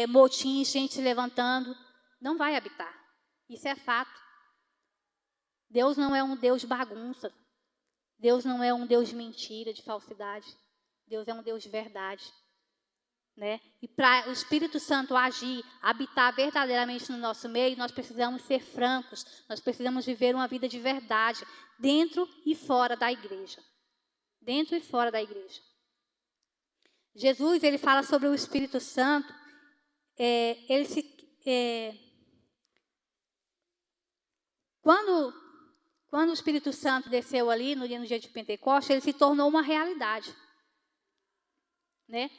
motins, gente se levantando. Não vai habitar. Isso é fato. Deus não é um Deus de bagunça. Deus não é um Deus de mentira, de falsidade. Deus é um Deus de verdade. Né? E para o Espírito Santo agir, habitar verdadeiramente no nosso meio, nós precisamos ser francos, nós precisamos viver uma vida de verdade, dentro e fora da igreja. Dentro e fora da igreja. Jesus, ele fala sobre o Espírito Santo, quando o Espírito Santo desceu ali no dia de Pentecostes, ele se tornou uma realidade. Né?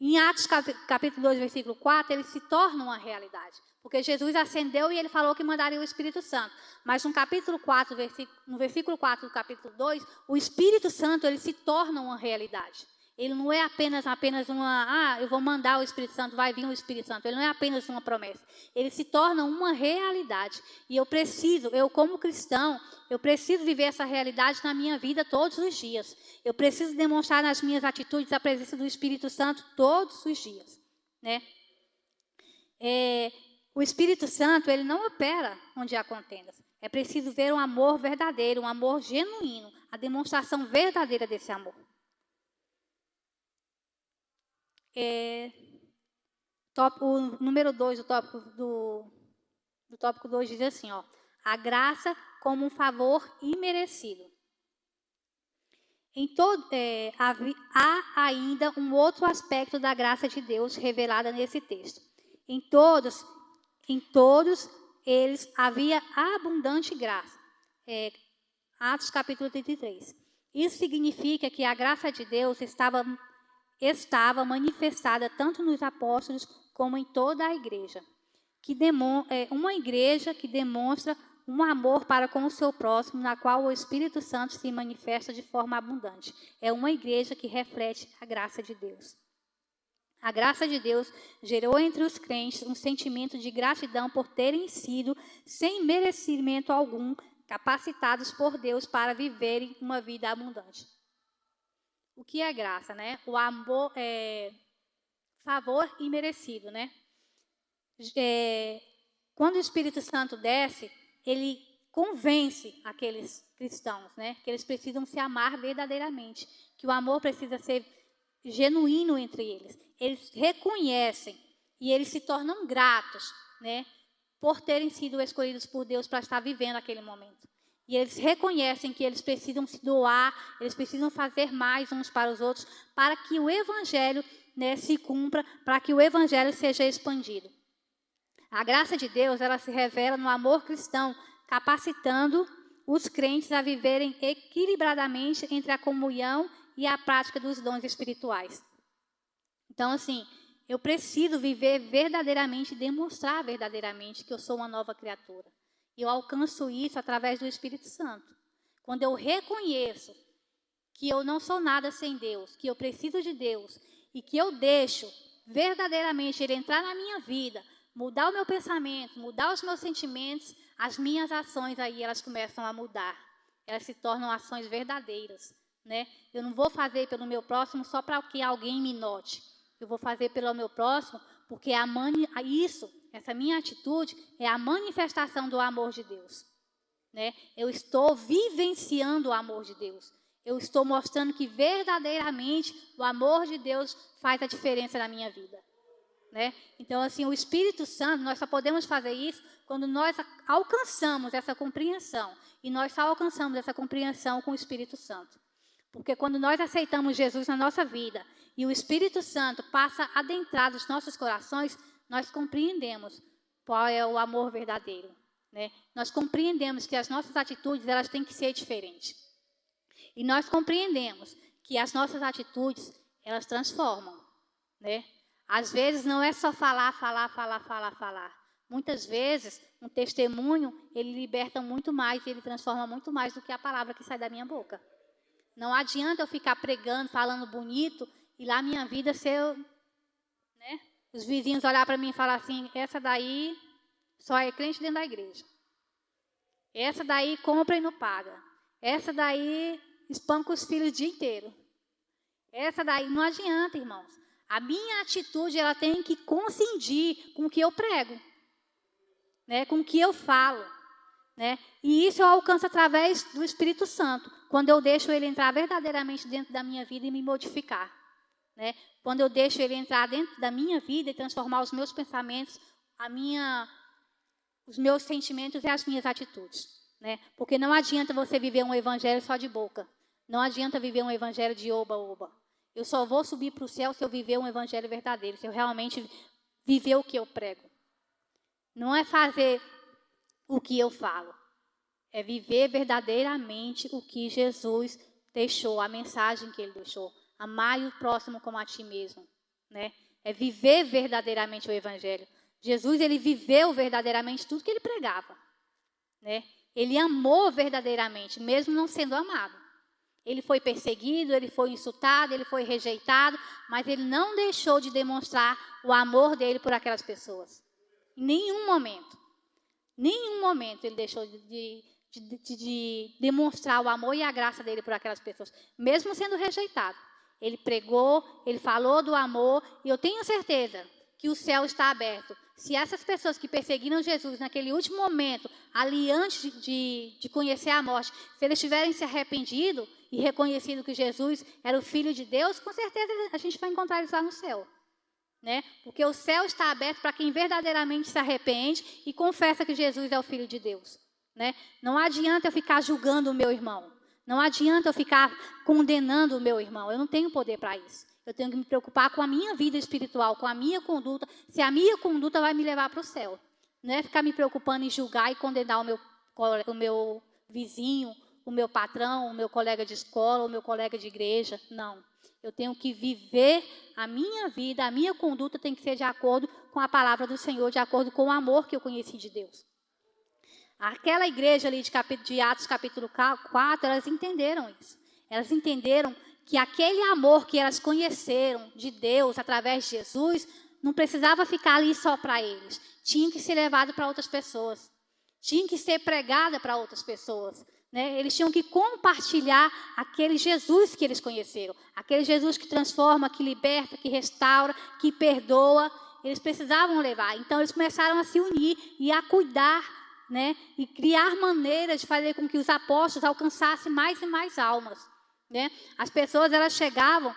Em Atos capítulo 2, versículo 4, ele se torna uma realidade. Porque Jesus ascendeu e ele falou que mandaria o Espírito Santo. Mas no capítulo 4, no versículo 4 do capítulo 2, o Espírito Santo ele se torna uma realidade. Ele não é apenas uma, eu vou mandar o Espírito Santo, vai vir o Espírito Santo. Ele não é apenas uma promessa. Ele se torna uma realidade. E eu como cristão, eu preciso viver essa realidade na minha vida todos os dias. Eu preciso demonstrar nas minhas atitudes a presença do Espírito Santo todos os dias. Né? O Espírito Santo, ele não opera onde há contendas. É preciso ver um amor verdadeiro, um amor genuíno, a demonstração verdadeira desse amor. O número 2 do tópico 2 diz assim, ó, a graça como um favor imerecido. Há ainda um outro aspecto da graça de Deus revelada nesse texto. Em todos eles havia abundante graça. Atos capítulo 33. Isso significa que a graça de Deus estava manifestada tanto nos apóstolos como em toda a igreja. Uma igreja que demonstra um amor para com o seu próximo, na qual o Espírito Santo se manifesta de forma abundante. É uma igreja que reflete a graça de Deus. A graça de Deus gerou entre os crentes um sentimento de gratidão por terem sido, sem merecimento algum, capacitados por Deus para viverem uma vida abundante. O que é graça, né? O amor é favor imerecido, né? Quando o Espírito Santo desce, ele convence aqueles cristãos, né? Que eles precisam se amar verdadeiramente, que o amor precisa ser genuíno entre eles. Eles reconhecem e eles se tornam gratos, né? Por terem sido escolhidos por Deus para estar vivendo aquele momento. E eles reconhecem que eles precisam se doar, eles precisam fazer mais uns para os outros, para que o Evangelho, né, se cumpra, para que o Evangelho seja expandido. A graça de Deus, ela se revela no amor cristão, capacitando os crentes a viverem equilibradamente entre a comunhão e a prática dos dons espirituais. Então, assim, eu preciso viver verdadeiramente, demonstrar verdadeiramente que eu sou uma nova criatura. E eu alcanço isso através do Espírito Santo. Quando eu reconheço que eu não sou nada sem Deus, que eu preciso de Deus, e que eu deixo verdadeiramente Ele entrar na minha vida, mudar o meu pensamento, mudar os meus sentimentos, as minhas ações aí, elas começam a mudar. Elas se tornam ações verdadeiras, né? Eu não vou fazer pelo meu próximo só para que alguém me note. Eu vou fazer pelo meu próximo porque essa minha atitude é a manifestação do amor de Deus. Né? Eu estou vivenciando o amor de Deus. Eu estou mostrando que verdadeiramente o amor de Deus faz a diferença na minha vida. Né? Então, assim, o Espírito Santo, nós só podemos fazer isso quando nós alcançamos essa compreensão. E nós só alcançamos essa compreensão com o Espírito Santo. Porque quando nós aceitamos Jesus na nossa vida e o Espírito Santo passa a adentrar os nossos corações, nós compreendemos qual é o amor verdadeiro. Né? Nós compreendemos que as nossas atitudes elas têm que ser diferentes. E nós compreendemos que as nossas atitudes, elas transformam, né? Às vezes não é só falar. Muitas vezes, um testemunho, ele liberta muito mais, ele transforma muito mais do que a palavra que sai da minha boca. Não adianta eu ficar pregando, falando bonito, e lá minha vida ser, né? Os vizinhos olhar para mim e falar assim, essa daí só é crente dentro da igreja. Essa daí compra e não paga. Essa daí espanca os filhos o dia inteiro. Essa daí não adianta, irmãos. A minha atitude, ela tem que coincidir com o que eu prego, né? Com o que eu falo, né? E isso eu alcanço através do Espírito Santo, quando eu deixo ele entrar verdadeiramente dentro da minha vida e me modificar, né? Quando eu deixo ele entrar dentro da minha vida e transformar os meus pensamentos, os meus sentimentos e as minhas atitudes, né? Porque não adianta você viver um evangelho só de boca. Não adianta viver um evangelho de oba-oba. Eu só vou subir para o céu se eu viver um evangelho verdadeiro, se eu realmente viver o que eu prego. Não é fazer o que eu falo, é viver verdadeiramente o que Jesus deixou, a mensagem que ele deixou. Amar o próximo como a ti mesmo, né? É viver verdadeiramente o evangelho. Jesus, ele viveu verdadeiramente tudo que ele pregava, né? Ele amou verdadeiramente, mesmo não sendo amado. Ele foi perseguido, ele foi insultado, ele foi rejeitado, mas ele não deixou de demonstrar o amor dele por aquelas pessoas. Em nenhum momento ele deixou de demonstrar o amor e a graça dele por aquelas pessoas, mesmo sendo rejeitado. Ele pregou, ele falou do amor, e eu tenho certeza que o céu está aberto. Se essas pessoas que perseguiram Jesus naquele último momento, ali antes de conhecer a morte, se eles tiverem se arrependido e reconhecido que Jesus era o Filho de Deus, com certeza a gente vai encontrar eles lá no céu, né? Porque o céu está aberto para quem verdadeiramente se arrepende e confessa que Jesus é o Filho de Deus, né? Não adianta eu ficar julgando o meu irmão. Não adianta eu ficar condenando o meu irmão. Eu não tenho poder para isso. Eu tenho que me preocupar com a minha vida espiritual, com a minha conduta, se a minha conduta vai me levar para o céu. Não é ficar me preocupando em julgar e condenar o meu vizinho, o meu patrão, o meu colega de escola, o meu colega de igreja. Não. Eu tenho que viver a minha vida, a minha conduta tem que ser de acordo com a palavra do Senhor, de acordo com o amor que eu conheci de Deus. Aquela igreja ali de Atos capítulo 4, elas entenderam isso. Elas entenderam que aquele amor que elas conheceram de Deus através de Jesus não precisava ficar ali só para eles. Tinha que ser levado para outras pessoas. Tinha que ser pregada para outras pessoas, né? Eles tinham que compartilhar aquele Jesus que eles conheceram. Aquele Jesus que transforma, que liberta, que restaura, que perdoa. Eles precisavam levar. Então, eles começaram a se unir e a cuidar, né? E criar maneiras de fazer com que os apóstolos alcançassem mais e mais almas, né? As pessoas, elas chegavam,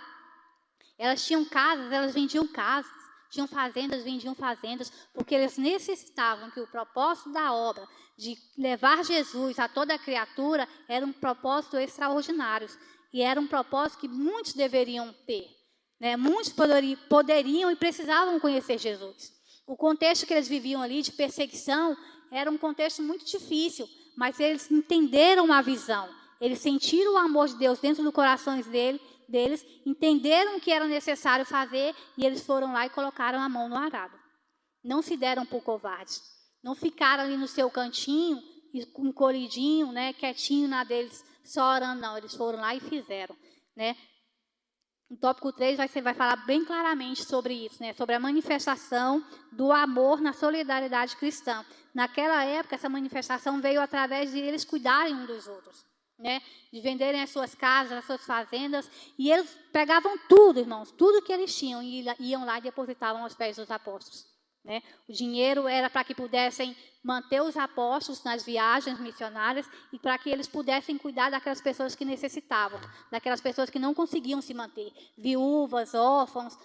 elas tinham casas, elas vendiam casas, tinham fazendas, vendiam fazendas, porque eles necessitavam que o propósito da obra de levar Jesus a toda a criatura era um propósito extraordinário, e era um propósito que muitos deveriam ter, né? Muitos poderiam e precisavam conhecer Jesus. O contexto que eles viviam ali de perseguição era um contexto muito difícil, mas eles entenderam a visão. Eles sentiram o amor de Deus dentro dos corações deles, entenderam o que era necessário fazer e eles foram lá e colocaram a mão no arado. Não se deram por covardes. Não ficaram ali no seu cantinho, encolhidinho, né, quietinho na deles, só orando, não. Eles foram lá e fizeram, né? No tópico 3 vai falar bem claramente sobre isso, né? Sobre a manifestação do amor na solidariedade cristã. Naquela época, essa manifestação veio através de eles cuidarem uns dos outros, né? De venderem as suas casas, as suas fazendas, e eles pegavam tudo, irmãos, tudo que eles tinham, e iam lá e depositavam aos pés dos apóstolos, né? O dinheiro era para que pudessem manter os apóstolos nas viagens missionárias e para que eles pudessem cuidar daquelas pessoas que necessitavam, daquelas pessoas que não conseguiam se manter, viúvas, órfãos,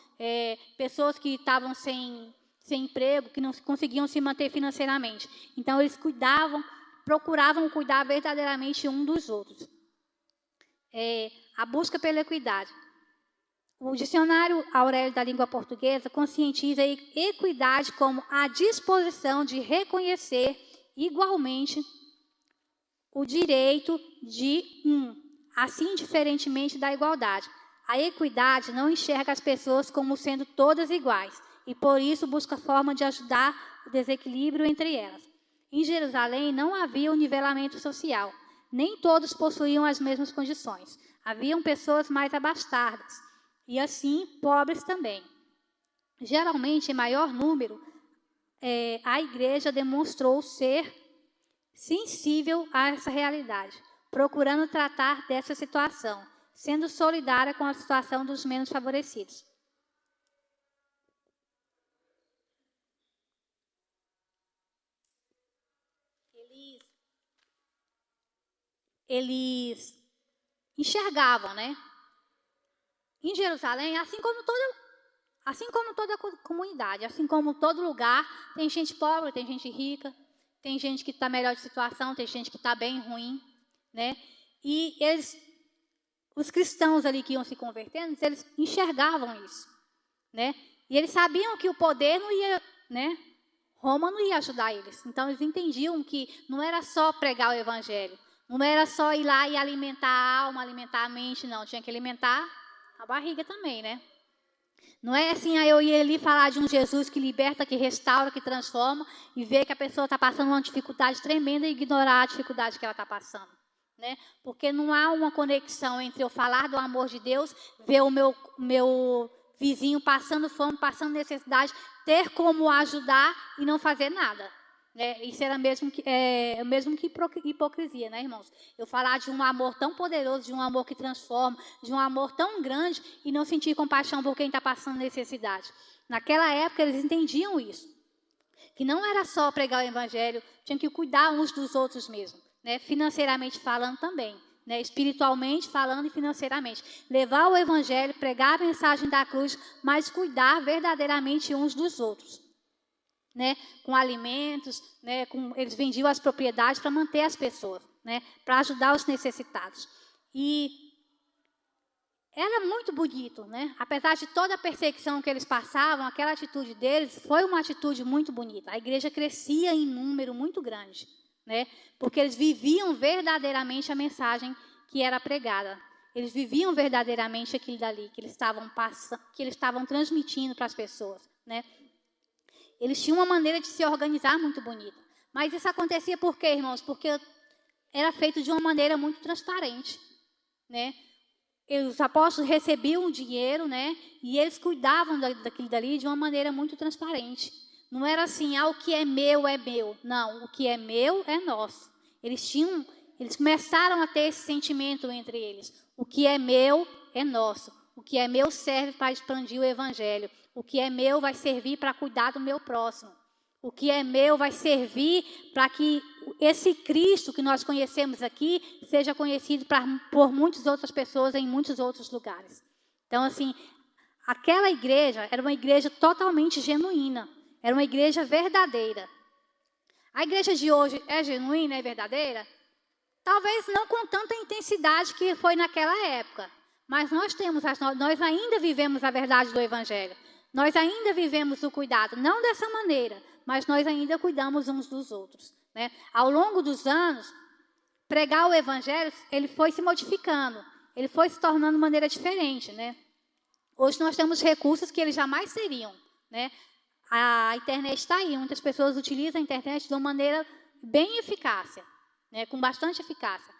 pessoas que estavam sem emprego, que não conseguiam se manter financeiramente. Então, eles procuravam cuidar verdadeiramente um dos outros. A busca pela equidade. O dicionário Aurélio da língua portuguesa conscientiza a equidade como a disposição de reconhecer igualmente o direito de assim diferentemente da igualdade. A equidade não enxerga as pessoas como sendo todas iguais e, por isso, busca forma de ajudar o desequilíbrio entre elas. Em Jerusalém não havia um nivelamento social. Nem todos possuíam as mesmas condições. Haviam pessoas mais abastadas e, assim, pobres também. Geralmente, em maior número, a igreja demonstrou ser sensível a essa realidade, procurando tratar dessa situação, sendo solidária com a situação dos menos favorecidos. Eles enxergavam, né? Em Jerusalém, assim como toda comunidade, assim como todo lugar, tem gente pobre, tem gente rica, tem gente que está melhor de situação, tem gente que está bem ruim, né? E os cristãos ali que iam se convertendo, eles enxergavam isso, né? E eles sabiam que o poder não ia, né? Roma não ia ajudar eles. Então, eles entendiam que não era só pregar o evangelho, não era só ir lá e alimentar a alma, alimentar a mente, não. Tinha que alimentar a barriga também, né? Não é assim, eu ia ali falar de um Jesus que liberta, que restaura, que transforma, e ver que a pessoa está passando uma dificuldade tremenda e ignorar a dificuldade que ela está passando, né? Porque não há uma conexão entre eu falar do amor de Deus, ver o meu vizinho passando fome, passando necessidade, ter como ajudar e não fazer nada. Isso era mesmo que hipocrisia, né, irmãos? Eu falar de um amor tão poderoso, de um amor que transforma, de um amor tão grande e não sentir compaixão por quem está passando necessidade. Naquela época, eles entendiam isso. Que não era só pregar o evangelho, tinham que cuidar uns dos outros mesmo, né? Financeiramente falando também, né? Espiritualmente falando e financeiramente. Levar o evangelho, pregar a mensagem da cruz, mas cuidar verdadeiramente uns dos outros. Né, com alimentos, né, eles vendiam as propriedades para manter as pessoas, né, para ajudar os necessitados. E era muito bonito, né? Apesar de toda a perseguição que eles passavam, aquela atitude deles foi uma atitude muito bonita. A igreja crescia em número muito grande, né, porque eles viviam verdadeiramente a mensagem que era pregada. Eles viviam verdadeiramente aquilo dali que eles estavam transmitindo para as pessoas, né? Eles tinham uma maneira de se organizar muito bonita. Mas isso acontecia por quê, irmãos? Porque era feito de uma maneira muito transparente, né? Os apóstolos recebiam o dinheiro, né? E eles cuidavam daquilo dali de uma maneira muito transparente. Não era assim, o que é meu é meu. Não, o que é meu é nosso. Eles começaram a ter esse sentimento entre eles. O que é meu é nosso. O que é meu serve para expandir o evangelho. O que é meu vai servir para cuidar do meu próximo. O que é meu vai servir para que esse Cristo que nós conhecemos aqui seja conhecido por muitas outras pessoas em muitos outros lugares. Então, assim, aquela igreja era uma igreja totalmente genuína. Era uma igreja verdadeira. A igreja de hoje é genuína, é verdadeira? Talvez não com tanta intensidade que foi naquela época. Mas nós ainda vivemos a verdade do evangelho. Nós ainda vivemos o cuidado, não dessa maneira, mas nós ainda cuidamos uns dos outros, né? Ao longo dos anos, pregar o evangelho, ele foi se modificando, ele foi se tornando de maneira diferente, né? Hoje nós temos recursos que eles jamais teriam, né? A internet está aí, muitas pessoas utilizam a internet de uma maneira bem eficaz, né? Com bastante eficácia.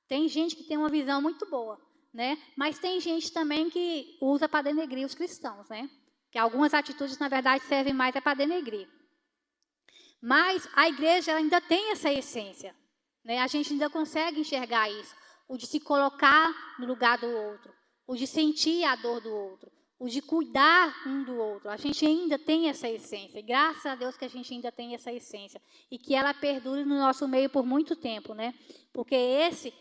Tem gente que tem uma visão muito boa, né? Mas tem gente também que usa para denegrir os cristãos, né? Que algumas atitudes, na verdade, servem mais para denegrir. Mas a igreja ainda tem essa essência, né? A gente ainda consegue enxergar isso. O de se colocar no lugar do outro. O de sentir a dor do outro. O de cuidar um do outro. A gente ainda tem essa essência. E graças a Deus que a gente ainda tem essa essência. E que ela perdure no nosso meio por muito tempo, né? Porque esse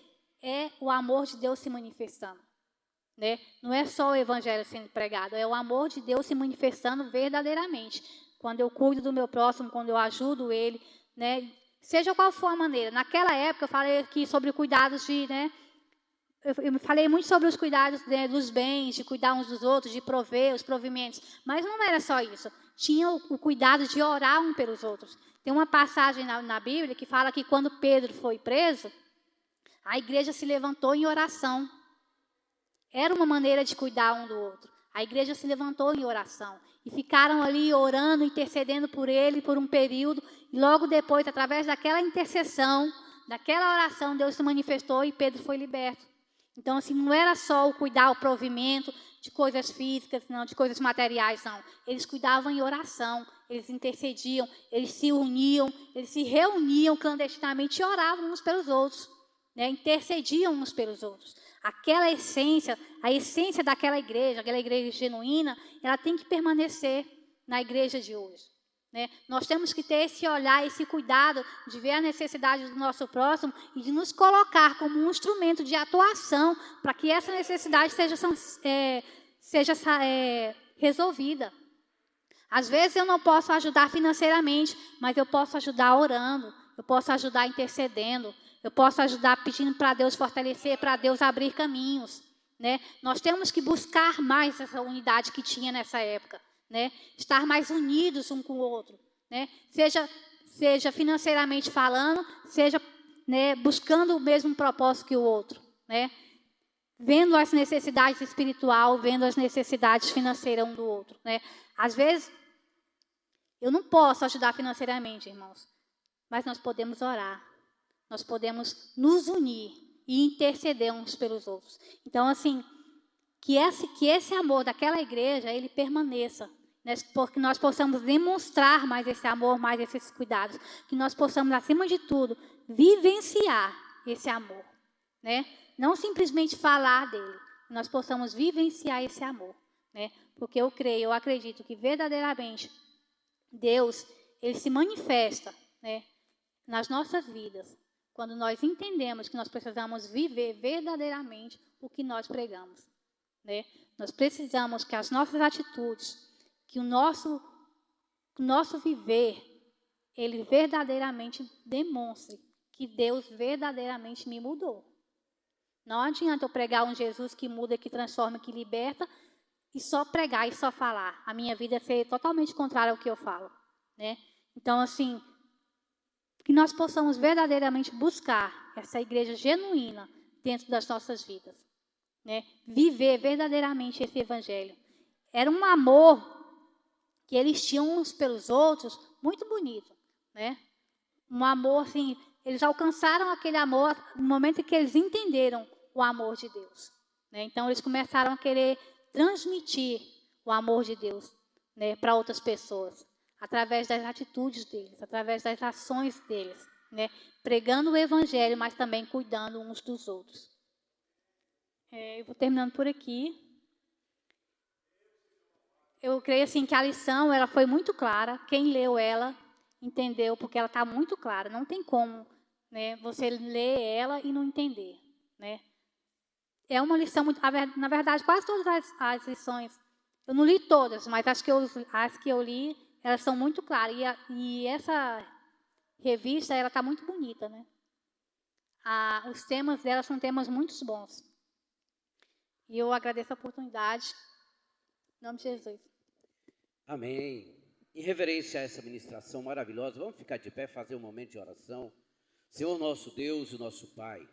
é o amor de Deus se manifestando. Né? Não é só o evangelho sendo pregado, é o amor de Deus se manifestando verdadeiramente. Quando eu cuido do meu próximo, quando eu ajudo ele, né? Seja qual for a maneira. Naquela época, eu falei aqui sobre cuidados de, né? Eu falei muito sobre os cuidados, né, dos bens, de cuidar uns dos outros, de prover os provimentos. Mas não era só isso. Tinha o cuidado de orar um pelos outros. Tem uma passagem na Bíblia que fala que quando Pedro foi preso, a igreja se levantou em oração. Era uma maneira de cuidar um do outro. A igreja se levantou em oração e ficaram ali orando, intercedendo por ele por um período. E logo depois, através daquela intercessão, daquela oração, Deus se manifestou e Pedro foi liberto. Então, assim, não era só o cuidar, o provimento de coisas físicas, não, de coisas materiais, não. Eles cuidavam em oração, eles intercediam, eles se uniam, eles se reuniam clandestinamente e oravam uns pelos outros, né? Intercediam uns pelos outros. Aquela essência, a essência daquela igreja, aquela igreja genuína, ela tem que permanecer na igreja de hoje, né? Nós temos que ter esse olhar, esse cuidado de ver a necessidade do nosso próximo e de nos colocar como um instrumento de atuação para que essa necessidade seja resolvida. Às vezes eu não posso ajudar financeiramente, mas eu posso ajudar orando, eu posso ajudar intercedendo, eu posso ajudar pedindo para Deus fortalecer, para Deus abrir caminhos, né? Nós temos que buscar mais essa unidade que tinha nessa época, né? Estar mais unidos um com o outro, né? Seja financeiramente falando, seja, né, buscando o mesmo propósito que o outro, né? Vendo as necessidades espirituais, vendo as necessidades financeiras um do outro, né? Às vezes, eu não posso ajudar financeiramente, irmãos, mas nós podemos orar. Nós podemos nos unir e interceder uns pelos outros. Então, assim, que esse amor daquela igreja, ele permaneça, né? Porque nós possamos demonstrar mais esse amor, mais esses cuidados. Que nós possamos, acima de tudo, vivenciar esse amor, né? Não simplesmente falar dele. Que nós possamos vivenciar esse amor, né? Porque eu acredito que verdadeiramente Deus, ele se manifesta, né, nas nossas vidas, quando nós entendemos que nós precisamos viver verdadeiramente o que nós pregamos, né? Nós precisamos que as nossas atitudes, que o nosso viver, ele verdadeiramente demonstre que Deus verdadeiramente me mudou. Não adianta eu pregar um Jesus que muda, que transforma, que liberta, e só pregar e só falar. A minha vida ser totalmente contrária ao que eu falo, né? Então, assim, que nós possamos verdadeiramente buscar essa igreja genuína dentro das nossas vidas, né? Viver verdadeiramente esse evangelho. Era um amor que eles tinham uns pelos outros muito bonito, né? Um amor, assim, eles alcançaram aquele amor no momento em que eles entenderam o amor de Deus, né? Então, eles começaram a querer transmitir o amor de Deus, né, para outras pessoas, através das atitudes deles, através das ações deles, né, pregando o evangelho, mas também cuidando uns dos outros. Eu vou terminando por aqui. Eu creio assim que a lição ela foi muito clara. Quem leu ela entendeu, porque ela está muito clara. Não tem como, né, você ler ela e não entender, né? É uma lição muito... Na verdade, quase todas as lições, eu não li todas, mas as que eu li, elas são muito claras. E essa revista, ela está muito bonita, né? Os temas dela são temas muito bons. E eu agradeço a oportunidade. Em nome de Jesus. Amém. Em reverência a essa ministração maravilhosa, vamos ficar de pé, fazer um momento de oração. Senhor nosso Deus e nosso Pai,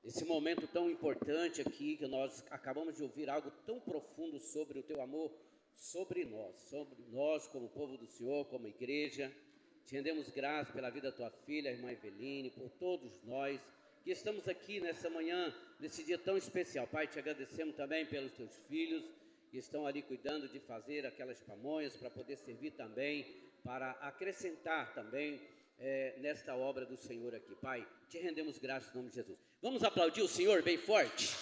esse momento tão importante aqui, que nós acabamos de ouvir algo tão profundo sobre o Teu amor sobre nós como povo do Senhor, como igreja. Te rendemos graças pela vida da Tua filha, a irmã Eveline, por todos nós que estamos aqui nessa manhã, nesse dia tão especial. Pai, te agradecemos também pelos Teus filhos, que estão ali cuidando de fazer aquelas pamonhas para poder servir também, para acrescentar também nesta obra do Senhor aqui. Pai, te rendemos graças em nome de Jesus. Vamos aplaudir o Senhor bem forte?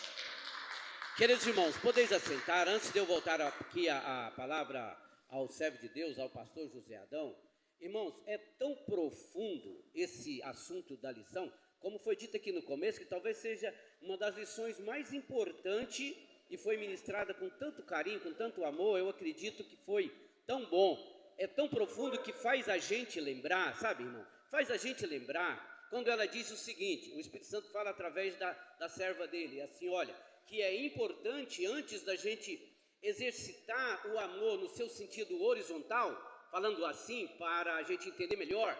Queridos irmãos, podeis assentar. Antes de eu voltar aqui a palavra ao servo de Deus, ao pastor José Adão. Irmãos, é tão profundo esse assunto da lição, como foi dito aqui no começo, que talvez seja uma das lições mais importantes e foi ministrada com tanto carinho, com tanto amor. Eu acredito que foi tão bom. É tão profundo que faz a gente lembrar, sabe, irmão? Faz a gente lembrar quando ela diz o seguinte, o Espírito Santo fala através da serva dele, assim, olha, que é importante antes da gente exercitar o amor no seu sentido horizontal, falando assim para a gente entender melhor,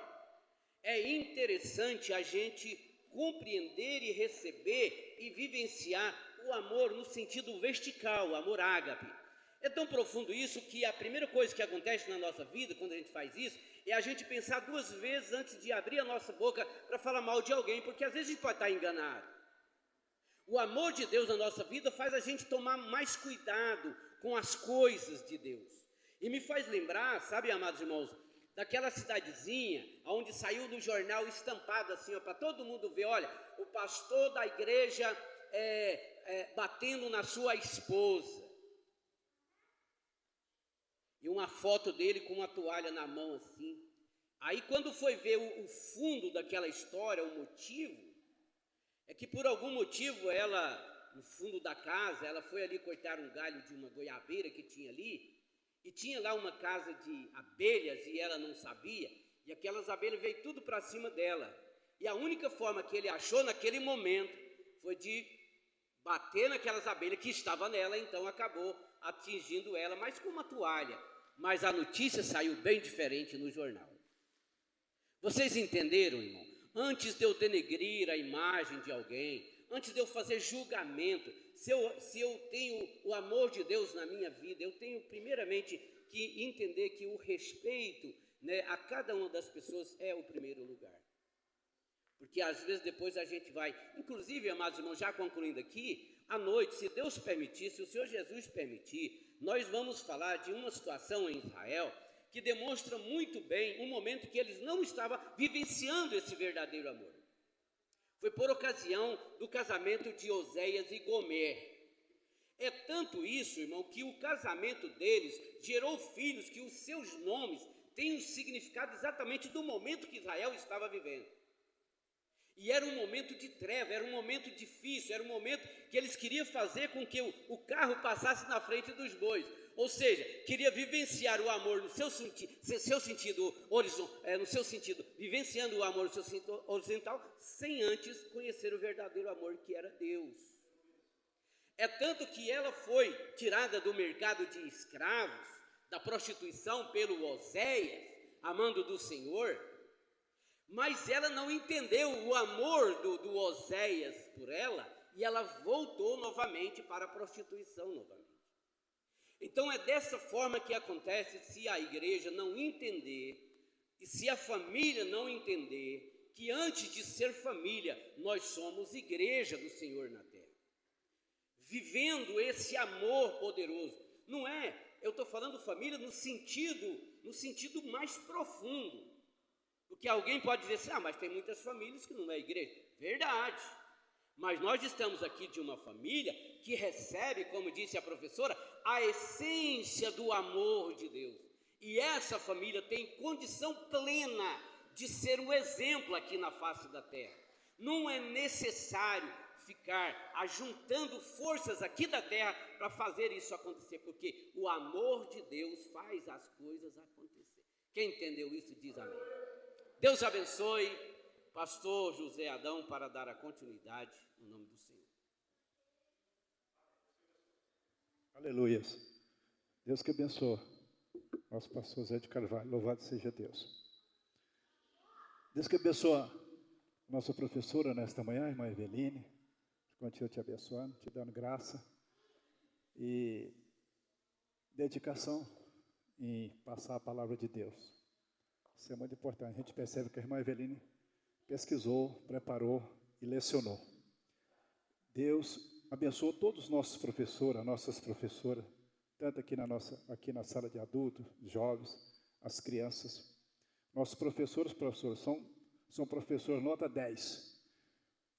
é interessante a gente compreender e receber e vivenciar o amor no sentido vertical, o amor ágape. É tão profundo isso que a primeira coisa que acontece na nossa vida, quando a gente faz isso, é a gente pensar 2 vezes antes de abrir a nossa boca para falar mal de alguém, porque às vezes a gente pode estar enganado. O amor de Deus na nossa vida faz a gente tomar mais cuidado com as coisas de Deus. E me faz lembrar, sabe, amados irmãos, daquela cidadezinha onde saiu no jornal estampado assim, para todo mundo ver, olha, o pastor da igreja batendo na sua esposa. E uma foto dele com uma toalha na mão assim. Aí quando foi ver o fundo daquela história, o motivo, é que por algum motivo ela, no fundo da casa, ela foi ali cortar um galho de uma goiabeira que tinha ali, e tinha lá uma casa de abelhas e ela não sabia, e aquelas abelhas veio tudo para cima dela. E a única forma que ele achou naquele momento foi de bater naquelas abelhas que estavam nela, então acabou atingindo ela, mas com uma toalha. Mas a notícia saiu bem diferente no jornal. Vocês entenderam, irmão? Antes de eu denegrir a imagem de alguém, antes de eu fazer julgamento, se eu tenho o amor de Deus na minha vida, eu tenho primeiramente que entender que o respeito, né, a cada uma das pessoas é o primeiro lugar. Porque às vezes depois a gente vai, inclusive, amados irmãos, já concluindo aqui, à noite, se Deus permitir, se o Senhor Jesus permitir, nós vamos falar de uma situação em Israel que demonstra muito bem um momento que eles não estavam vivenciando esse verdadeiro amor. Foi por ocasião do casamento de Oséias e Gomer. É tanto isso, irmão, que o casamento deles gerou filhos que os seus nomes têm um significado exatamente do momento que Israel estava vivendo. E era um momento de treva, era um momento difícil, era um momento que eles queriam fazer com que o carro passasse na frente dos bois. Ou seja, queria vivenciar o amor no seu sentido vivenciando o amor no seu sentido horizontal, sem antes conhecer o verdadeiro amor que era Deus. É tanto que ela foi tirada do mercado de escravos, da prostituição pelo Oséias, amando do Senhor, mas ela não entendeu o amor do Oséias por ela, e ela voltou novamente para a prostituição novamente. Então é dessa forma que acontece se a igreja não entender, e se a família não entender, que antes de ser família, nós somos igreja do Senhor na terra. Vivendo esse amor poderoso. Não é, eu estou falando família no sentido mais profundo. Porque alguém pode dizer assim, mas tem muitas famílias que não é igreja. Verdade. Mas nós estamos aqui de uma família que recebe, como disse a professora, a essência do amor de Deus. E essa família tem condição plena de ser um exemplo aqui na face da terra. Não é necessário ficar ajuntando forças aqui da terra para fazer isso acontecer, porque o amor de Deus faz as coisas acontecer. Quem entendeu isso diz amém. Deus abençoe pastor José Adão para dar a continuidade no nome do Senhor. Aleluia. Deus que abençoe nosso pastor Zé de Carvalho, louvado seja Deus. Deus que abençoe nossa professora nesta manhã, irmã Eveline, que continua te abençoando, te dando graça e dedicação em passar a palavra de Deus. Isso é muito importante. A gente percebe que a irmã Eveline pesquisou, preparou e lecionou. Deus abençoou todos os nossos professores, as nossas professoras, tanto aqui na sala de adultos, jovens, as crianças. Nossos professores são professores nota 10.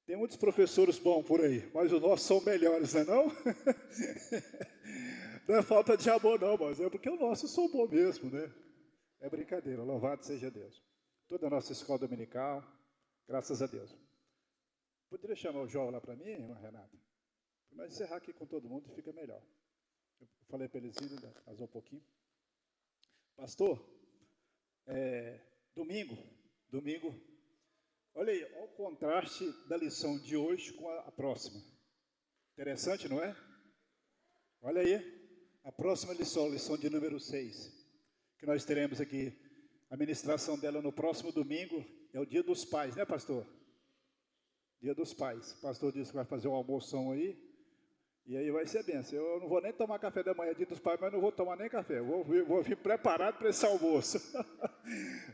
Tem muitos professores bons por aí, mas os nossos são melhores, não é não? Não é falta de amor não, mas é porque os nossos são bons mesmo, né? É brincadeira, louvado seja Deus. Toda a nossa escola dominical, graças a Deus. Poderia chamar o João lá para mim, irmã Renata? Mas encerrar aqui com todo mundo fica melhor. Eu falei para eles irem, atrasou um pouquinho. Pastor, domingo, olha aí, olha o contraste da lição de hoje com a próxima. Interessante, não é? Olha aí, a próxima lição de número 6. Que nós teremos aqui, a ministração dela no próximo domingo, é o Dia dos Pais, né, pastor? Dia dos Pais. O pastor disse que vai fazer um almoção aí, E aí vai ser benção. Eu não vou nem tomar café da manhã, dia dos pais, mas não vou tomar nem café. Vou vir preparado para esse almoço.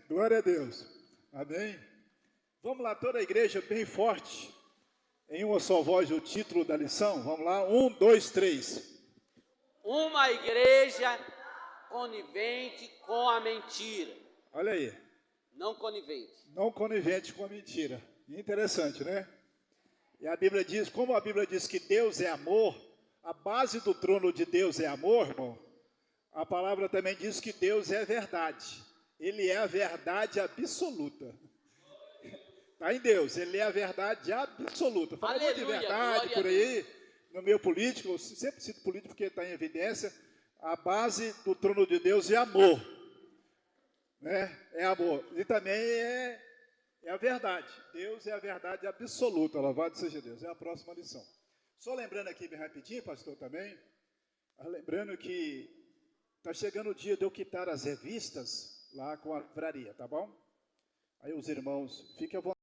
Glória a Deus. Amém? Vamos lá, toda a igreja bem forte. Em uma só voz o título da lição. Vamos lá, 1, 2, 3. Uma igreja conivente com a mentira. Olha aí. Não conivente. Não conivente com a mentira. Interessante, né? E a Bíblia diz, como a Bíblia diz que Deus é amor, a base do trono de Deus é amor, irmão, a palavra também diz que Deus é verdade. Ele é a verdade absoluta. Está em Deus, ele é a verdade absoluta. Fala muito de verdade por aí, no meio político, eu sempre cito político porque está em evidência, a base do trono de Deus é amor. Né? É amor. E também é a verdade. Deus é a verdade absoluta. Louvado seja Deus. É a próxima lição. Só lembrando aqui bem rapidinho, pastor, também. Lembrando que está chegando o dia de eu quitar as revistas lá com a livraria, tá bom? Aí os irmãos, fiquem à vontade.